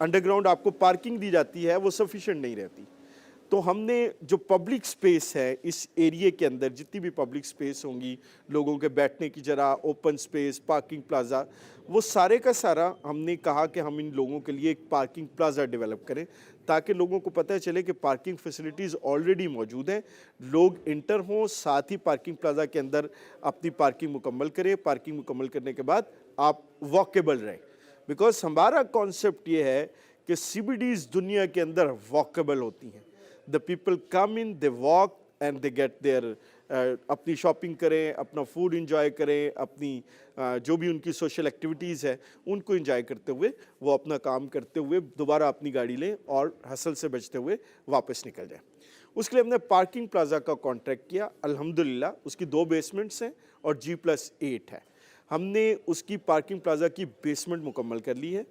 अंडरग्राउंड आपको पार्किंग दी जाती है, वो सफिशिएंट नहीं रहती। तो हमने जो पब्लिक स्पेस है इस एरिया के अंदर, जितनी भी पब्लिक स्पेस होंगी, लोगों के बैठने की जगह, ओपन स्पेस, पार्किंग प्लाजा, वो सारे का सारा हमने कहा कि हम इन लोगों के लिए एक पार्किंग प्लाजा डेवलप करें ताकि लोगों को पता चले कि पार्किंग फैसिलिटीज़ ऑलरेडी मौजूद हैं, लोग इंटर हों, साथ ही पार्किंग प्लाजा के अंदर अपनी पार्किंग मुकम्मल करें। पार्किंग मुकम्मल करने के बाद आप वॉकेबल रहें, बिकॉज हमारा कॉन्सेप्ट ये है कि CBDs दुनिया के अंदर वॉकेबल होती हैं। The people come in, they walk and they get there, अपनी शॉपिंग करें, अपना फूड इंजॉय करें, अपनी जो भी उनकी सोशल एक्टिविटीज़ है उनको इंजॉय करते हुए वो अपना काम करते हुए दोबारा अपनी गाड़ी लें और हसल से बचते हुए वापस निकल जाएं। उसके लिए हमने पार्किंग प्लाजा का कॉन्ट्रैक्ट किया। अल्हम्दुलिल्लाह उसकी 2 बेसमेंट्स हैं और G+8 है। हमने उसकी पार्किंग प्लाजा की बेसमेंट मुकम्मल कर ली है,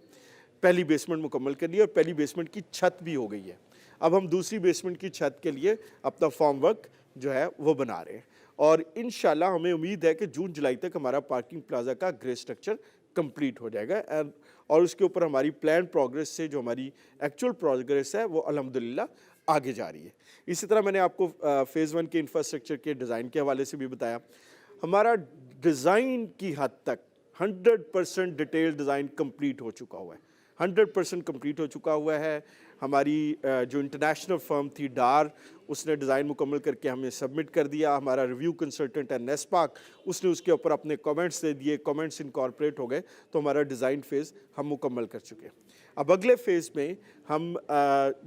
पहली बेसमेंट मुकम्मल कर ली है और पहली बेसमेंट की छत भी हो गई है। अब हम दूसरी बेसमेंट की छत के लिए अपना फॉर्म वर्क जो है वो बना रहे हैं और इंशाल्लाह हमें उम्मीद है कि जून जुलाई तक हमारा पार्किंग प्लाजा का ग्रे स्ट्रक्चर कंप्लीट हो जाएगा और उसके ऊपर हमारी प्लान प्रोग्रेस से जो हमारी एक्चुअल प्रोग्रेस है वो अल्हम्दुलिल्लाह आगे जा रही है। इसी तरह मैंने आपको फ़ेज़ 1 के इंफ्रास्ट्रक्चर के डिज़ाइन के हवाले से भी बताया। हमारा डिज़ाइन की हद तक 100% डिटेल डिज़ाइन कंप्लीट हो चुका हुआ है, 100% कंप्लीट हो चुका हुआ है। हमारी जो इंटरनेशनल फर्म थी डार, उसने डिज़ाइन मुकम्मल करके हमें सबमिट कर दिया। हमारा रिव्यू कंसल्टेंट है नेस्पाक, उसने उसके ऊपर अपने कमेंट्स दे दिए, कमेंट्स इनकॉर्पोरेट हो गए, तो हमारा डिज़ाइन फेज़ हम मुकम्मल कर चुके हैं। अब अगले फेज़ में हम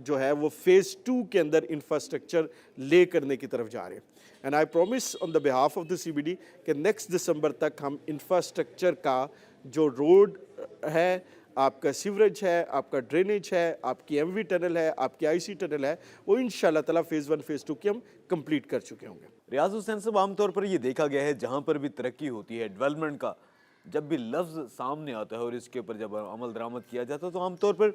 जो है वो फेज़ 2 के अंदर इंफ्रास्ट्रक्चर ले करने की तरफ जा रहे हैं। And I promise on the behalf of the CBD कि नेक्स्ट दिसंबर तक हम इंफ्रास्ट्रक्चर का जो रोड है, आपका सीवरेज है, आपका ड्रेनेज है, आपकी MV टनल है, आपकी IC टनल है, वो इंशाल्लाह ताला फेज़ 1 फेज़ 2 की हम कंप्लीट कर चुके होंगे। रियाज हुसैन साहब, आमतौर पर ये देखा गया है जहाँ पर भी तरक्की होती है, डेवलपमेंट का जब भी लफ्ज़ सामने आता है और इसके ऊपर जब अमल दरामद किया जाता है तो आमतौर पर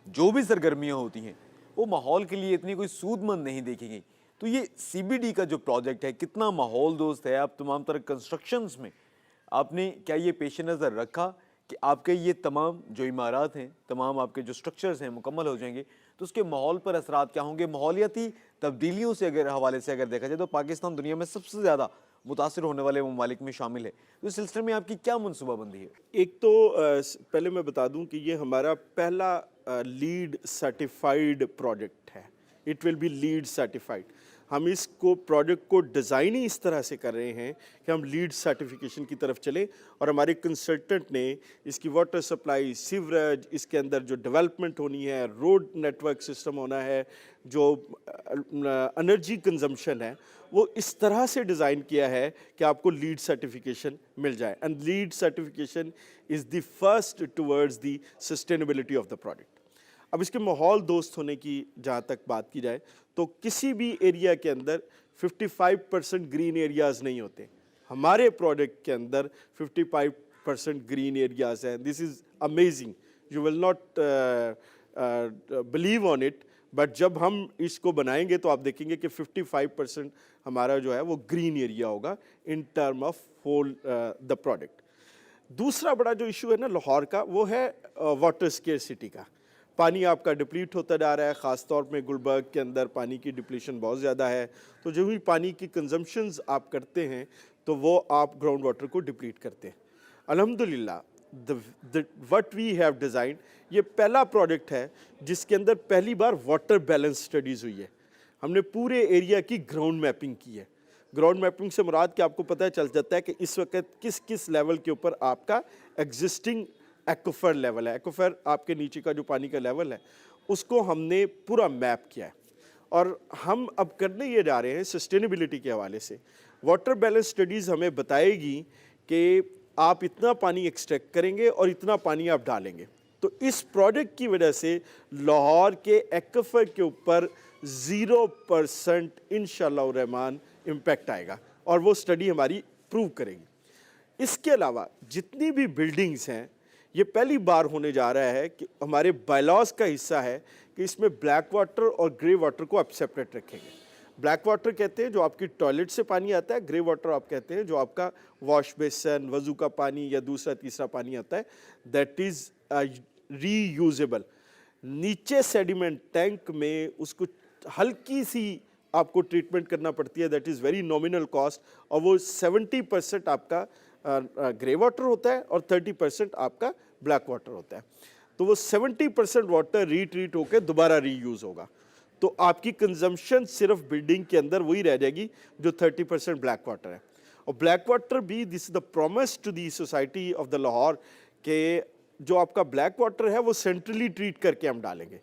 जो भी सरगर्मियाँ होती हैं वो माहौल के लिए इतनी कोई सूदमंद नहीं देखी गई। तो ये CBD का जो प्रोजेक्ट है कितना माहौल दोस्त है? आप तमाम तरह कंस्ट्रक्शंस में आपने क्या ये पेश नज़र रखा कि आपके ये तमाम जो इमारत हैं, तमाम आपके जो स्ट्रक्चर्स हैं मुकम्मल हो जाएंगे तो उसके माहौल पर असरात क्या होंगे? माहौलियाती तब्दीलियों से अगर हवाले से अगर देखा जाए तो पाकिस्तान दुनिया में सबसे ज़्यादा मुतासिर होने वाले ममालिक में शामिल है। तो इस सिलसिले में आपकी क्या मनसूबाबंदी है? एक तो पहले मैं बता दूं कि ये हमारा पहला लीड सर्टिफाइड प्रोजेक्ट है। It will be lead certified. हम इसको प्रोजेक्ट को डिज़ाइन ही इस तरह से कर रहे हैं कि हम लीड सर्टिफिकेशन की तरफ चले और हमारे कंसल्टेंट ने इसकी वाटर सप्लाई, सीवरेज, इसके अंदर जो डेवलपमेंट होनी है, रोड नेटवर्क सिस्टम होना है, जो एनर्जी कंजम्पशन है, वो इस तरह से डिज़ाइन किया है कि आपको लीड सर्टिफिकेशन मिल जाए। And lead certification is the first towards the sustainability of the project. अब इसके माहौल दोस्त होने की जहाँ तक बात की जाए तो किसी भी एरिया के अंदर 55% ग्रीन एरियाज़ नहीं होते। हमारे प्रोजेक्ट के अंदर 55% ग्रीन एरियाज़ हैं। This is amazing, you will not believe on it, but जब हम इसको बनाएंगे तो आप देखेंगे कि 55% हमारा जो है वो ग्रीन एरिया होगा in term of whole the project. दूसरा बड़ा जो इशू है ना लाहौर का, वो है वाटर स्केर्सिटी का। पानी आपका डिप्लीट होता जा रहा है, ख़ास तौर पे गुलबर्ग के अंदर पानी की डिप्लीशन बहुत ज़्यादा है। तो जो भी पानी की कंजम्पशंस आप करते हैं तो वो आप ग्राउंड वाटर को डिप्लीट करते हैं। अल्हम्दुलिल्लाह व्हाट वी हैव डिज़ाइन, ये पहला प्रोजेक्ट है जिसके अंदर पहली बार वाटर बैलेंस स्टडीज़ हुई है। हमने पूरे एरिया की ग्राउंड मैपिंग की है। ग्राउंड मैपिंग से मुराद कि आपको पता चल जाता है कि इस वक्त किस किस लेवल के ऊपर आपका एग्जिस्टिंग एक्वाफर लेवल है। एक्वाफर आपके नीचे का जो पानी का लेवल है उसको हमने पूरा मैप किया है और हम अब करने ये जा रहे हैं सस्टेनेबिलिटी के हवाले से। वाटर बैलेंस स्टडीज़ हमें बताएगी कि आप इतना पानी एक्सट्रैक्ट करेंगे और इतना पानी आप डालेंगे। तो इस प्रोजेक्ट की वजह से लाहौर के एक्वाफर के ऊपर 0% इंशाअल्लाह रहमान इम्पैक्ट आएगा और वो स्टडी हमारी प्रूव करेगी। इसके अलावा जितनी भी बिल्डिंग्स हैं, ये पहली बार होने जा रहा है कि हमारे बायलॉज का हिस्सा है कि इसमें ब्लैक वाटर और ग्रे वाटर को आप सेपरेट रखेंगे। ब्लैक वाटर कहते हैं जो आपकी टॉयलेट से पानी आता है, ग्रे वाटर आप कहते हैं जो आपका वॉश बेसन, वज़ू का पानी या दूसरा तीसरा पानी आता है, दैट इज़ रीयूजेबल। नीचे सेडिमेंट टैंक में उसको हल्की सी आपको ट्रीटमेंट करना पड़ती है, that is very nominal cost, और वो 70% आपका ग्रे वाटर होता है और 30% आपका ब्लैक वाटर होता है। तो वो 70% वाटर रीट्रीट होकर दोबारा रीयूज़ होगा। तो आपकी कंजम्पशन सिर्फ बिल्डिंग के अंदर वही रह जाएगी जो 30% ब्लैक वाटर है। और ब्लैक वाटर भी, this is the promise to the society of the Lahore के जो आपका ब्लैक वाटर है वो सेंट्रली ट्रीट करके हम डालेंगे।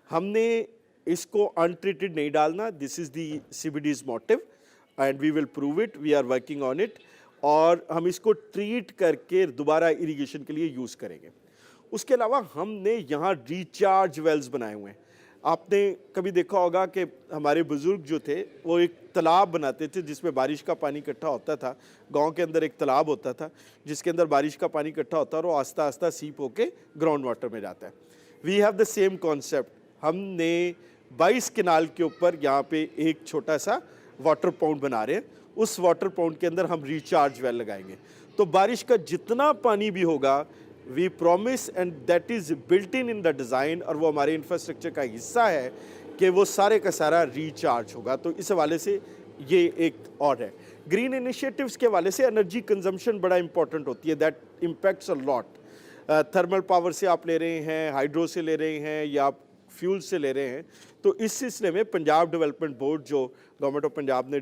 हमने इसको अनट्रीटेड नहीं डालना, this is the CBD's motive and we will prove it, we are working on it. और हम इसको ट्रीट करके दोबारा इरिगेशन के लिए यूज़ करेंगे। उसके अलावा हमने यहाँ रिचार्ज वेल्स बनाए हुए हैं। आपने कभी देखा होगा कि हमारे बुज़ुर्ग जो थे वो एक तालाब बनाते थे जिसमें बारिश का पानी इकट्ठा होता था। गांव के अंदर एक तालाब होता था जिसके अंदर बारिश का पानी इकट्ठा होता है और वो आस्ता आस्ता सीप होके ग्राउंड वाटर में जाता है। We have the same concept. हमने 22 किनाल के ऊपर यहाँ पे एक छोटा सा वाटर पाउंड बना रहे हैं। उस वाटर पाउंड के अंदर हम रिचार्ज वेल लगाएंगे। तो बारिश का जितना पानी भी होगा, we promise and that is built in the design, और वो हमारे इंफ्रास्ट्रक्चर का हिस्सा है कि वो सारे का सारा रिचार्ज होगा। तो इस हवाले से ये एक और है। ग्रीन इनिशिएटिव्स के हवाले से एनर्जी कंजम्पशन बड़ा इंपॉर्टेंट होती है, that impacts a lot. Thermal power से आप ले रहे हैं, हाइड्रो से ले रहे हैं, या आप फ्यूल से ले रहे हैं। तो इस सिलसिले में पंजाब डेवलपमेंट बोर्ड जो गवर्नमेंट ऑफ पंजाब ने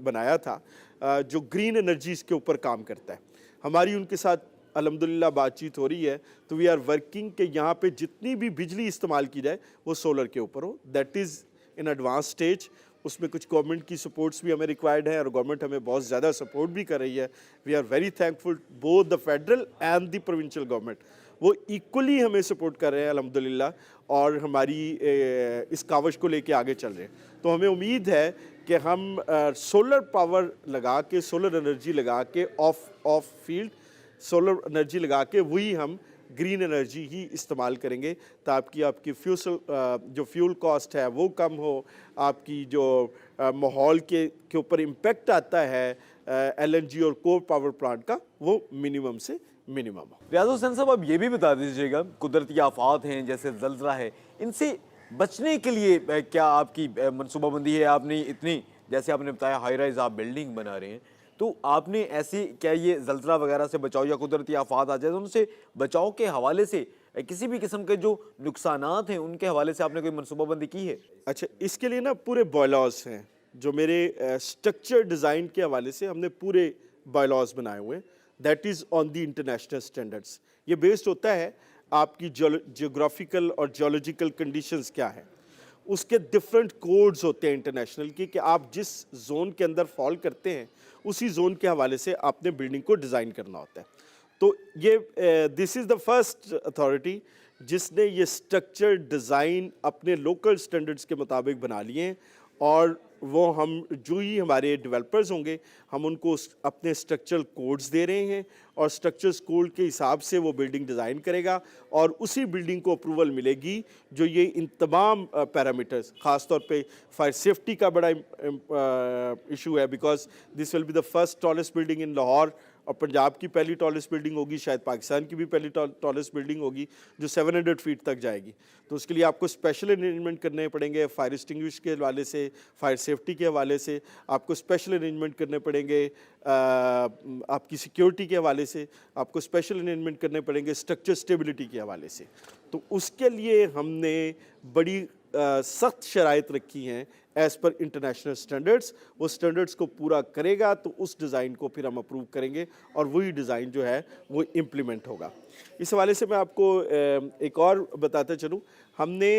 बनाया था, जो ग्रीन एनर्जीज़ के ऊपर काम करता है, हमारी उनके साथ अल्हम्दुलिल्लाह बातचीत हो रही है, तो वी आर वर्किंग कि यहाँ पे जितनी भी बिजली इस्तेमाल की जाए वो सोलर के ऊपर हो. That is in advance stage. उसमें कुछ गवर्नमेंट की सपोर्ट्स भी हमें रिक्वायर्ड है और गवर्नमेंट हमें बहुत ज़्यादा सपोर्ट भी कर रही है. We are very thankful both the federal and the provincial government. वो इक्वली हमें सपोर्ट कर रहे हैं अल्हम्दुलिल्लाह, और हमारी इस कावश को लेके आगे चल रहे हैं. तो हमें उम्मीद है कि हम सोलर पावर लगा के, सोलर एनर्जी लगा के, ऑफ फील्ड सोलर एनर्जी लगा के वही हम ग्रीन एनर्जी ही इस्तेमाल करेंगे, ताकि आपकी जो फ्यूल कॉस्ट है वो कम हो, आपकी जो माहौल के ऊपर इम्पेक्ट आता है LNG और कोल पावर प्लांट का, वो मिनिमम से मिनिमम हो. रियाज हुसैन साहब, अब ये भी बता दीजिएगा, कुदरती आफात हैं जैसे जलजला है, इनसे बचने के लिए क्या आपकी मनसूबाबंदी है? आपने इतनी, जैसे आपने बताया हाई राइज आप बिल्डिंग बना रहे हैं, तो आपने ऐसी, क्या ये जलजला वगैरह से बचाव या कुदरती आफात आ जाए तो उनसे बचाव के हवाले से किसी भी किस्म के जो नुकसानात हैं उनके हवाले से आपने कोई मनसूबाबंदी की है? अच्छा, इसके लिए ना पूरे बायलॉज हैं, जो मेरे स्ट्रक्चर डिज़ाइन के हवाले से हमने पूरे बायलॉज बनाए हुए हैं. That is on the international standards. ये बेस्ड होता है आपकी जियोग्राफिकल और जियोलॉजिकल कंडीशंस क्या है, उसके डिफरेंट कोड्स होते हैं इंटरनेशनल की, कि आप जिस जोन के अंदर फॉल करते हैं उसी जोन के हवाले से आपने बिल्डिंग को डिज़ाइन करना होता है. तो ये this is the first authority जिसने ये स्ट्रक्चर डिज़ाइन अपने लोकल स्टैंडर्ड्स के मुताबिक बना लिए हैं, और वो हम जो ही हमारे डेवलपर्स होंगे हम उनको अपने स्ट्रक्चरल कोड्स दे रहे हैं, और स्ट्रक्चर्स कोड के हिसाब से वो बिल्डिंग डिज़ाइन करेगा, और उसी बिल्डिंग को अप्रूवल मिलेगी जो ये इन तमाम पैरामीटर्स, ख़ास तौर पे फायर सेफ्टी का बड़ा इशू है, because this will be the first tallest building in Lahore, और पंजाब की पहली टॉलेस्ट बिल्डिंग होगी, शायद पाकिस्तान की भी पहली टॉलेस्ट बिल्डिंग होगी जो 700 फीट तक जाएगी. तो उसके लिए आपको स्पेशल अरेंजमेंट करने पड़ेंगे, फायर एक्सटिंग्विश के हवाले से, फायर सेफ्टी के हवाले से आपको स्पेशल अरेंजमेंट करने पड़ेंगे, आपकी सिक्योरिटी के हवाले से आपको स्पेशल अरेंजमेंट करने पड़ेंगे, स्ट्रक्चर स्टेबिलिटी के हवाले से. तो उसके लिए हमने बड़ी सख्त शराइत रखी हैं एज़ पर इंटरनेशनल स्टैंडर्ड्स. वो स्टैंडर्ड्स को पूरा करेगा तो उस डिज़ाइन को फिर हम अप्रूव करेंगे, और वही डिज़ाइन जो है वो इम्प्लीमेंट होगा. इस हवाले से मैं आपको एक और बताते चलूँ, हमने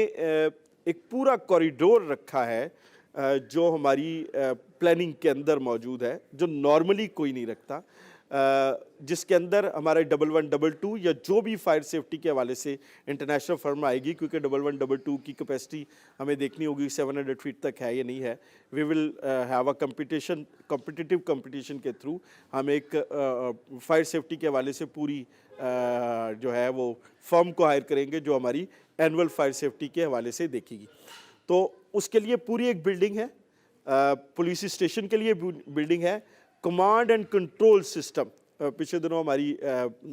एक पूरा कॉरिडोर रखा है जो हमारी प्लानिंग के अंदर मौजूद है, जो नॉर्मली कोई नहीं रखता, जिसके अंदर हमारे 1122 या जो भी फायर सेफ्टी के हवाले से इंटरनेशनल फर्म आएगी, क्योंकि 1122 की कैपेसिटी हमें देखनी होगी 700 फीट तक है या नहीं है. We will have a competitive competition के थ्रू हम एक फायर सेफ्टी के हवाले से पूरी जो है वो फर्म को हायर करेंगे जो हमारी एनुअल फायर सेफ्टी के हवाले से देखेगी. तो उसके लिए पूरी एक बिल्डिंग है, पुलिस स्टेशन के लिए बिल्डिंग है, कमांड एंड कंट्रोल सिस्टम. पिछले दिनों हमारी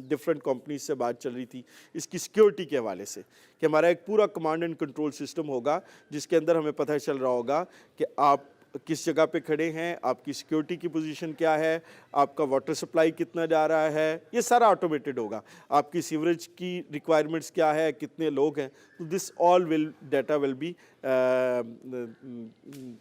डिफरेंट कंपनीज से बात चल रही थी इसकी सिक्योरिटी के हवाले से, कि हमारा एक पूरा कमांड एंड कंट्रोल सिस्टम होगा जिसके अंदर हमें पता चल रहा होगा कि आप किस जगह पे खड़े हैं, आपकी सिक्योरिटी की पोजीशन क्या है, आपका वाटर सप्लाई कितना जा रहा है, ये सारा ऑटोमेटेड होगा. आपकी सीवरेज की रिक्वायरमेंट्स क्या है, कितने लोग हैं, तो this all data will be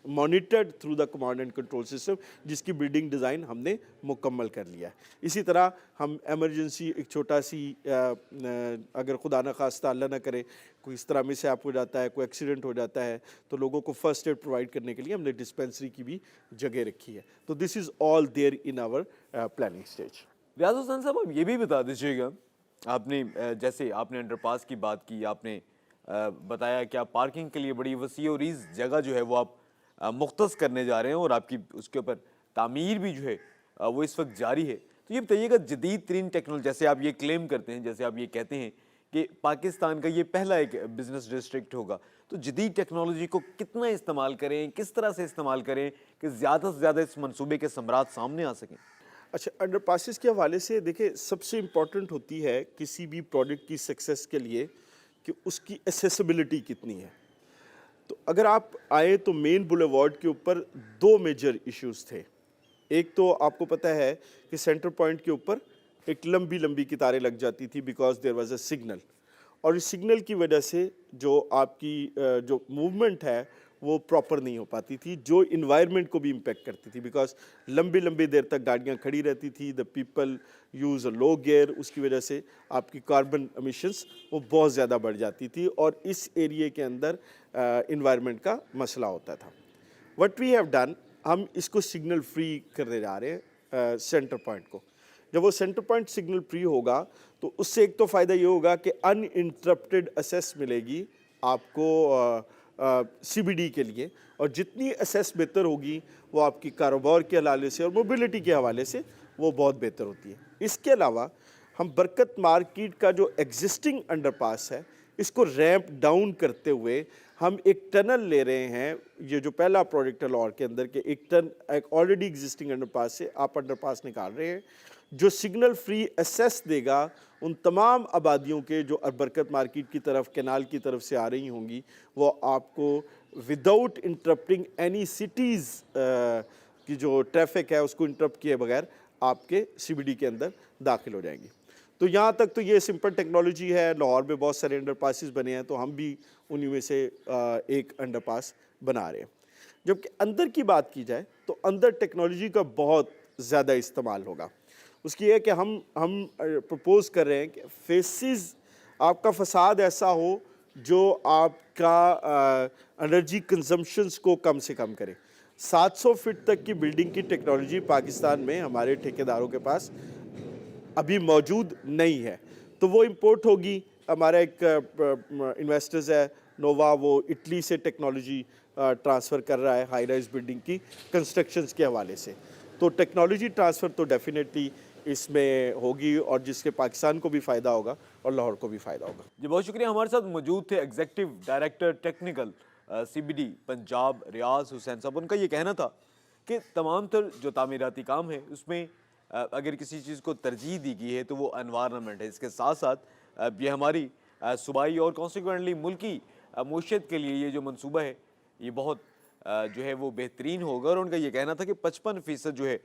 monitored through the command and control system, जिसकी बिल्डिंग डिज़ाइन हमने मुकम्मल कर लिया है. इसी तरह हम एमरजेंसी एक छोटा सी अगर खुदा न खास्ता अल्लाह ना करे कोई इस तरह मिस ऐप हो जाता है, कोई एक्सीडेंट हो जाता है, तो लोगों को फर्स्ट एड प्रोवाइड करने के लिए हमने डिस्पेंसरी की भी जगह रखी है. तो this is all there in our planning stage. Riaz Hussain साहब, अब ये भी बता दीजिएगा, आपने जैसे आपने अंडरपास की बात की, आपने बताया कि आप पार्किंग के लिए बड़ी वसी और इस जगह जो है वो आप मुख्तस करने जा रहे हैं, और आपकी उसके ऊपर तामीर भी जो है वो इस वक्त जारी है. तो ये बताइएगा, जदीद तरीन टेक्नोलॉजी, जैसे आप ये क्लेम करते हैं, जैसे आप ये कहते हैं कि पाकिस्तान का ये पहला एक बिजनेस डिस्ट्रिक्ट होगा, तो जदीद टेक्नोलॉजी को कितना इस्तेमाल करें, किस तरह से इस्तेमाल करें कि ज़्यादा से ज़्यादा इस मंसूबे के समरात सामने आ सकें? अच्छा, अंडरपासेस के हवाले से देखिए, सबसे इम्पॉर्टेंट होती है किसी भी प्रोडक्ट की सक्सेस के लिए कि उसकी एसेसिबिलिटी कितनी है. तो अगर आप आए तो मेन बुलेवार्ड के ऊपर 2 मेजर इश्यूज थे. एक तो आपको पता है कि सेंटर पॉइंट के ऊपर एक लंबी लंबी कितारें लग जाती थी because there was a signal, और इस सिग्नल की वजह से जो आपकी जो मूवमेंट है वो प्रॉपर नहीं हो पाती थी, जो इन्वायरमेंट को भी इम्पेक्ट करती थी, बिकॉज लंबी लंबी देर तक गाड़ियाँ खड़ी रहती थी, the people use a low gear, उसकी वजह से आपकी कार्बन एमिशंस वो बहुत ज़्यादा बढ़ जाती थी और इस एरिया के अंदर इन्वायरमेंट का मसला होता था। व्हाट वी हैव डन, हम इसको सिग्नल फ्री करने जा रहे हैं सेंटर पॉइंट को। जब वो सेंटर पॉइंट सिग्नल फ्री होगा तो उससे एक तो फ़ायदा ये होगा कि अनइंटरप्टेड एक्सेस मिलेगी आपको सीबीडी के लिए, और जितनी एक्सेस बेहतर होगी वो आपकी कारोबार के हवाले से और मोबिलिटी के हवाले से वो बहुत बेहतर होती है। इसके अलावा हम बरकत मार्केट का जो एग्जिस्टिंग अंडरपास है इसको रैंप डाउन करते हुए हम एक टनल ले रहे हैं। ये जो पहला प्रोजेक्ट है लाहौर के अंदर के एक ऑलरेडी एग्जिस्टिंग अंडरपास से आप अंडरपास निकाल रहे हैं, जो सिग्नल फ्री एक्सेस देगा उन तमाम आबादियों के जो बरकत मार्केट की तरफ कैनाल की तरफ से आ रही होंगी, वो आपको विदाउट इंटरप्टिंग एनी सिटीज़ की जो ट्रैफिक है उसको इंटरप्ट किए बगैर आपके सीबीडी के अंदर दाखिल हो जाएंगी। तो यहाँ तक तो ये सिंपल टेक्नोलॉजी है। लाहौर में बहुत सारे अंडरपासेस बने हैं, तो हम भी उन्हीं में से एक अंडरपास बना रहे हैं। जबकि अंदर की बात की जाए तो अंदर टेक्नोलॉजी का बहुत ज़्यादा इस्तेमाल होगा। उसकी है कि हम प्रपोज कर रहे हैं कि फेसेस आपका फसाद ऐसा हो जो आपका एनर्जी कंजम्पशंस को कम से कम करे। 700 फीट तक की बिल्डिंग की टेक्नोलॉजी पाकिस्तान में हमारे ठेकेदारों के पास अभी मौजूद नहीं है, तो वो इंपोर्ट होगी। हमारा एक इन्वेस्टर्स है नोवा, वो इटली से टेक्नोलॉजी ट्रांसफ़र कर रहा है हाई राइज बिल्डिंग की कंस्ट्रक्शंस के हवाले से। तो टेक्नोलॉजी ट्रांसफ़र तो डेफिनेटली इसमें होगी और जिसके पाकिस्तान को भी फ़ायदा होगा और लाहौर को भी फ़ायदा होगा। जी बहुत शुक्रिया। हमारे साथ मौजूद थे executive director technical CBD Punjab Riaz Hussain साहब। उनका ये कहना था कि तमाम तर जो तामीराती काम है उसमें अगर किसी चीज़ को तरजीह दी गई है तो वो एनवायरनमेंट है। इसके साथ साथ ये हमारी सूबाई और कॉन्सिक्वेंटली मुल्की मईशत के लिए ये जो मंसूबा है ये बहुत जो है वो बेहतरीन होगा। और उनका ये कहना था कि 55% जो है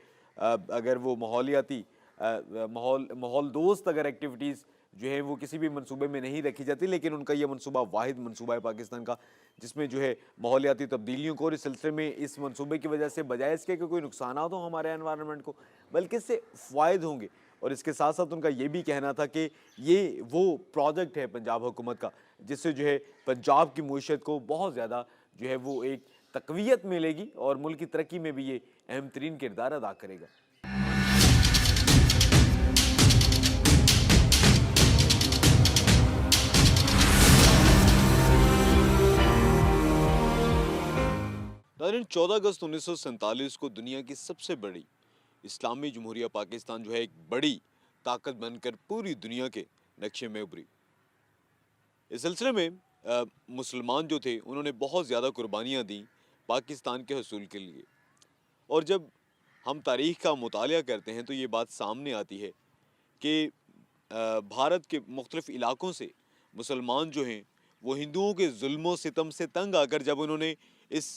अगर वो माहौलियाती माहौल दोस्त अगर एक्टिविटीज़ जो है वो किसी भी मंसूबे में नहीं रखी जाती, लेकिन उनका ये मंसूबा वाहिद मंसूबा है पाकिस्तान का जिसमें जो है माहौलियाती तब्दीलियों को और इस सिलसिले में इस मंसूबे की वजह से बजाय इसके कि कोई नुकसान हो हमारे एनवायरनमेंट को, बल्कि इससे फ़ायदे होंगे। और इसके साथ साथ उनका ये भी कहना था कि ये वो प्रोजेक्ट है पंजाब हुकूमत का जिससे जो है पंजाब की मईशत को बहुत ज़्यादा जो है वो एक तक़वियत मिलेगी और मुल्क की तरक्की में भी ये अहम तरीन किरदार अदा करेगा। नाज़रीन, 14 अगस्त 1947 को दुनिया की सबसे बड़ी इस्लामी जमहूरिया पाकिस्तान जो है एक बड़ी ताकत बनकर पूरी दुनिया के नक्शे में उभरी। इस सिलसिले में मुसलमान जो थे उन्होंने बहुत ज़्यादा कुर्बानियाँ दी पाकिस्तान के हसूल के लिए। और जब हम तारीख़ का मुतालिया करते हैं तो ये बात सामने आती है कि भारत के मुख्तलिफ़ इलाक़ों से मुसलमान जो हैं वो हिंदुओं के जुल्म सितम से तंग आकर जब उन्होंने इस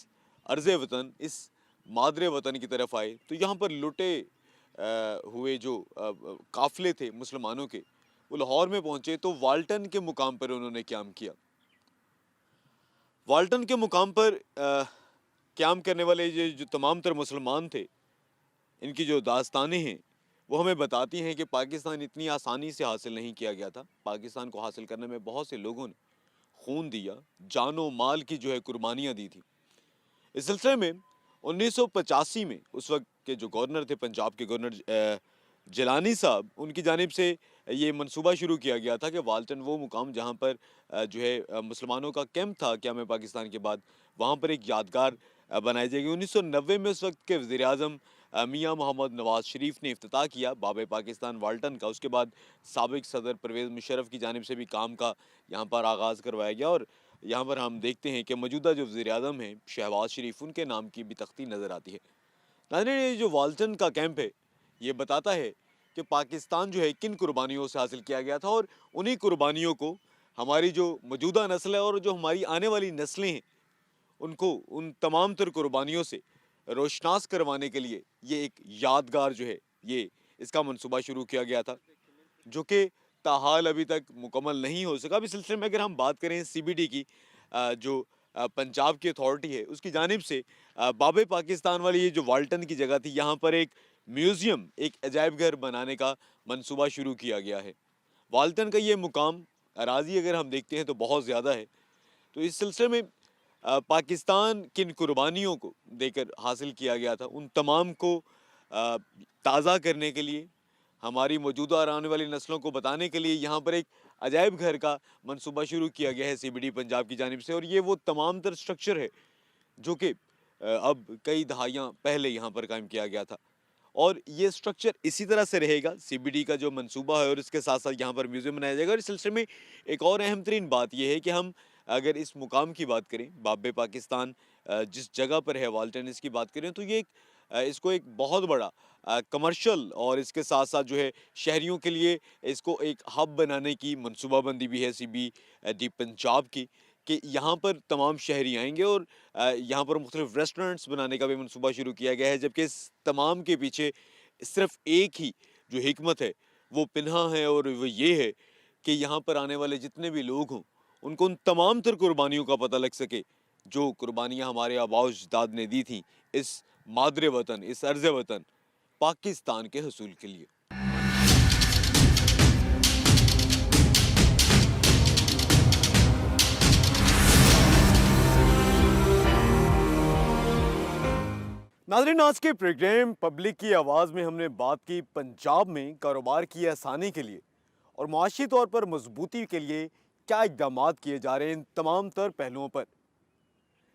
अर्ज़ वतन, इस मादरे वतन की तरफ आए तो यहाँ पर लुटे हुए जो काफ़िले थे मुसलमानों के वो लाहौर में पहुँचे तो वाल्टन के मुकाम पर उन्होंने क़याम किया। वाल्टन के मुकाम पर क़याम करने वाले ये जो तमाम तर मुसलमान थे, इनकी जो दास्तानें हैं वो हमें बताती हैं कि पाकिस्तान इतनी आसानी से हासिल नहीं किया गया था। पाकिस्तान को हासिल करने में बहुत से लोगों ने खून दिया, जानो माल की जो है कुर्बानियाँ दी थी। इस सिलसिले में 1985 में उस वक्त के जो गवर्नर थे पंजाब के गवर्नर जिलानी साहब, उनकी जानिब से ये मंसूबा शुरू किया गया था कि वाल्टन वो मुकाम जहाँ पर जो है मुसलमानों का कैंप था क़याम पाकिस्तान के बाद, वहाँ पर एक यादगार बनाई जाएगी। 1990 में उस वक्त के वज़ीर-ए-आज़म मियाँ मोहम्मद नवाज शरीफ ने इफ्तिताह किया बाब पाकिस्तान वाल्टन का। उसके बाद साबिक सदर परवेज़ मुशर्रफ की जानिब से भी काम का यहाँ पर आगाज़ करवाया गया और यहाँ पर हम देखते हैं कि मौजूदा जो वज़ीर-ए-आज़म हैं शहबाज शरीफ, उनके नाम की भी तख्ती नज़र आती है। नाज़रीन, ये जो वाल्टन का कैंप है ये बताता है कि पाकिस्तान जो है किन कुर्बानियों से हासिल किया गया था और उन्हीं कुर्बानियों को हमारी जो मौजूदा नस्ल है और जो हमारी आने वाली नस्लें हैं उनको उन तमाम तर कुर्बानियों से रोशनास करवाने के लिए ये एक यादगार जो है ये इसका मंसूबा शुरू किया गया था जो कि ताहाल अभी तक मुकम्मल नहीं हो सका। अब इस सिलसिले में अगर हम बात करें सीबीडी की जो पंजाब की अथॉरिटी है उसकी जानिब से बाबे पाकिस्तान वाली ये जो वाल्टन की जगह थी यहाँ पर एक म्यूज़ियम, एक अजायब घर बनाने का मंसूबा शुरू किया गया है। वाल्टन का ये मुकाम अराज़ी अगर हम देखते हैं तो बहुत ज़्यादा है। तो इस सिलसिले में पाकिस्तान किन कुर्बानियों को देकर हासिल किया गया था उन तमाम को ताज़ा करने के लिए, हमारी मौजूदा और आने वाली नस्लों को बताने के लिए यहाँ पर एक अजायब घर का मंसूबा शुरू किया गया है CBD पंजाब की जानिब से। और ये वो तमाम तर स्ट्रक्चर है जो कि अब कई दहाइयाँ पहले यहाँ पर कायम किया गया था और ये स्ट्रक्चर इसी तरह से रहेगा। CBD का जो मंसूबा है और इसके साथ साथ यहाँ पर म्यूज़ियम बनाया जाएगा। और इस सिलसिले में एक और अहम तरीन बात यह है कि हम अगर इस मुकाम की बात करें, बाबे पाकिस्तान जिस जगह पर है वाल्टन, इसकी बात करें तो ये इसको एक बहुत बड़ा कमर्शियल और इसके साथ साथ जो है शहरियों के लिए इसको एक हब बनाने की मनसूबाबंदी भी है CBD पंजाब की, कि यहाँ पर तमाम शहरी आएंगे और यहाँ पर मुख्तलिफ रेस्टोरेंट्स बनाने का भी मनसूबा शुरू किया गया है। जबकि इस तमाम के पीछे सिर्फ एक ही जो हिकमत है वो पिन्हा है और वो ये है कि यहाँ पर आने वाले जितने भी लोग हों उनको उन तमाम तर कुर्बानियों का पता लग सके जो कुर्बानियाँ हमारे आबाओ अजदाद ने दी थी इस मादरे वतन, इस अर्ज़ वतन पाकिस्तान के हसूल के लिए। नाज़रीन, आज के प्रोग्राम पब्लिक की आवाज़ में हमने बात की पंजाब में कारोबार की आसानी के लिए और मुआशी तौर पर मजबूती के लिए क्या इक़दामात किए जा रहे हैं इन तमाम तर पहलुओं पर।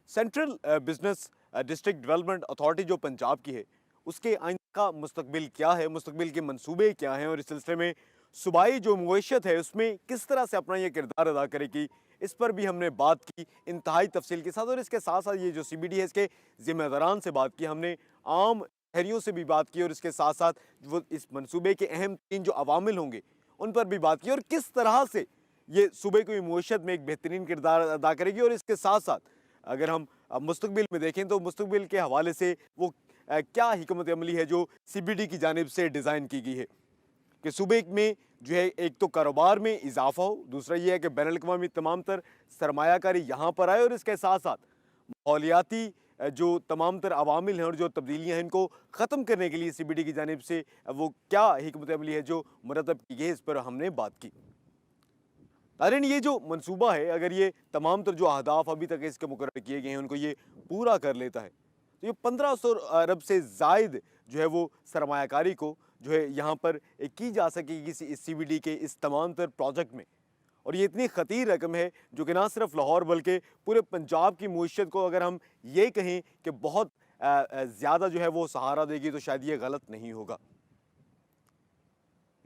Central business district development authority जो पंजाब की है उसके आइंदा का मुस्तकबिल क्या है, मुस्तकबिल के मंसूबे क्या हैं और इस सिलसिले में सूबाई जो मुआशत है उसमें किस तरह से अपना ये किरदार अदा करेगी, इस पर भी हमने बात की इंतहाई तफसील के साथ। और इसके साथ साथ ये जो CBD है इसके ज़िम्मेदारान से बात की, हमने आम शहरियों से भी बात की और इसके साथ साथ वो इस मंसूबे के अहम तीन जो अवामिल होंगे उन पर भी बात की और किस तरह से ये सूबे की मुआशत में एक बेहतरीन किरदार अदा करेगी। और इसके साथ साथ अगर हम मुस्तकबिल में देखें तो मुस्तकबिल के हवाले से वो क्या हिकमत अमली है जो CBD की जानिब से डिज़ाइन की गई है कि सूबे में जो है एक तो कारोबार में इजाफा हो, दूसरा ये है कि बैनुल अक़वामी तमाम तर सरमायाकारी यहाँ पर आए और इसके साथ साथ माहौलियाती जो तमाम तर अवामिल हैं और जो तब्दीलियाँ हैं इनको ख़त्म करने के लिए CBD की जानिब से वो क्या हिकमत अमली है जो मुरतब की गई है, इस पर हमने बात की। नाज़रीन, ये जो मंसूबा है अगर ये तमाम तर जो अहदाफ अभी तक इसके मुकर्रर किए गए हैं उनको ये पूरा कर लेता है तो ये 1500 अरब से ज़ायद जो है वो सरमायाकारी को जो है यहाँ पर की जा सकेगी इस CBD के इस तमाम तर प्रोजेक्ट में। और ये इतनी ख़तीर रकम है जो कि ना सिर्फ लाहौर बल्कि पूरे पंजाब की मुआशत को अगर हम ये कहें कि बहुत ज़्यादा जो है वो सहारा देगी तो शायद ये गलत नहीं होगा।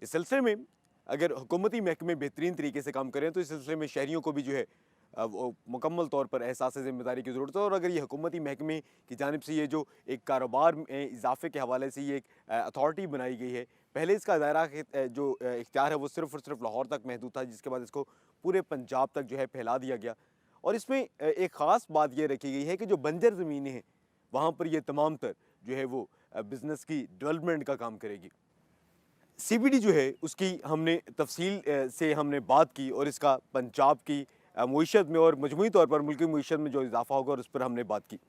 इस सिलसिले में अगर हुकूमती महकमे बेहतरीन तरीके से काम करें तो इस सिलसिले में शहरियों को भी जो है वो मुकम्मल तौर पर एहसास ज़िम्मेदारी की ज़रूरत है। और अगर ये हुकूमती महकमे की जानिब से ये जो एक कारोबार में इजाफे के हवाले से ये एक अथॉरिटी बनाई गई है, पहले इसका दायरा जो इख्तियार है वो सिर्फ़ और सिर्फ लाहौर तक महदूद था, जिसके बाद इसको पूरे पंजाब तक जो है फैला दिया गया। और इसमें एक ख़ास बात ये रखी गई है कि जो बंजर ज़मीनें हैं वहाँ पर ये तमाम तर जो है वो बिज़नेस की डेवलपमेंट का काम करेगी। CBD जो है उसकी हमने तफसील से हमने बात की और इसका पंजाब की मुआशत में और मजमूई तौर पर मुल्की मुआशत में जो इजाफा होगा और उस पर हमने बात की।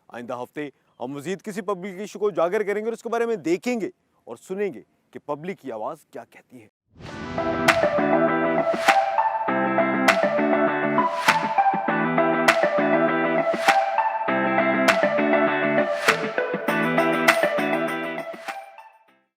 आइंदा हफ्ते हम मज़ीद किसी पब्लिक इशू को उजागर करेंगे और उसके बारे में देखेंगे और सुनेंगे कि पब्लिक की आवाज़ क्या कहती है।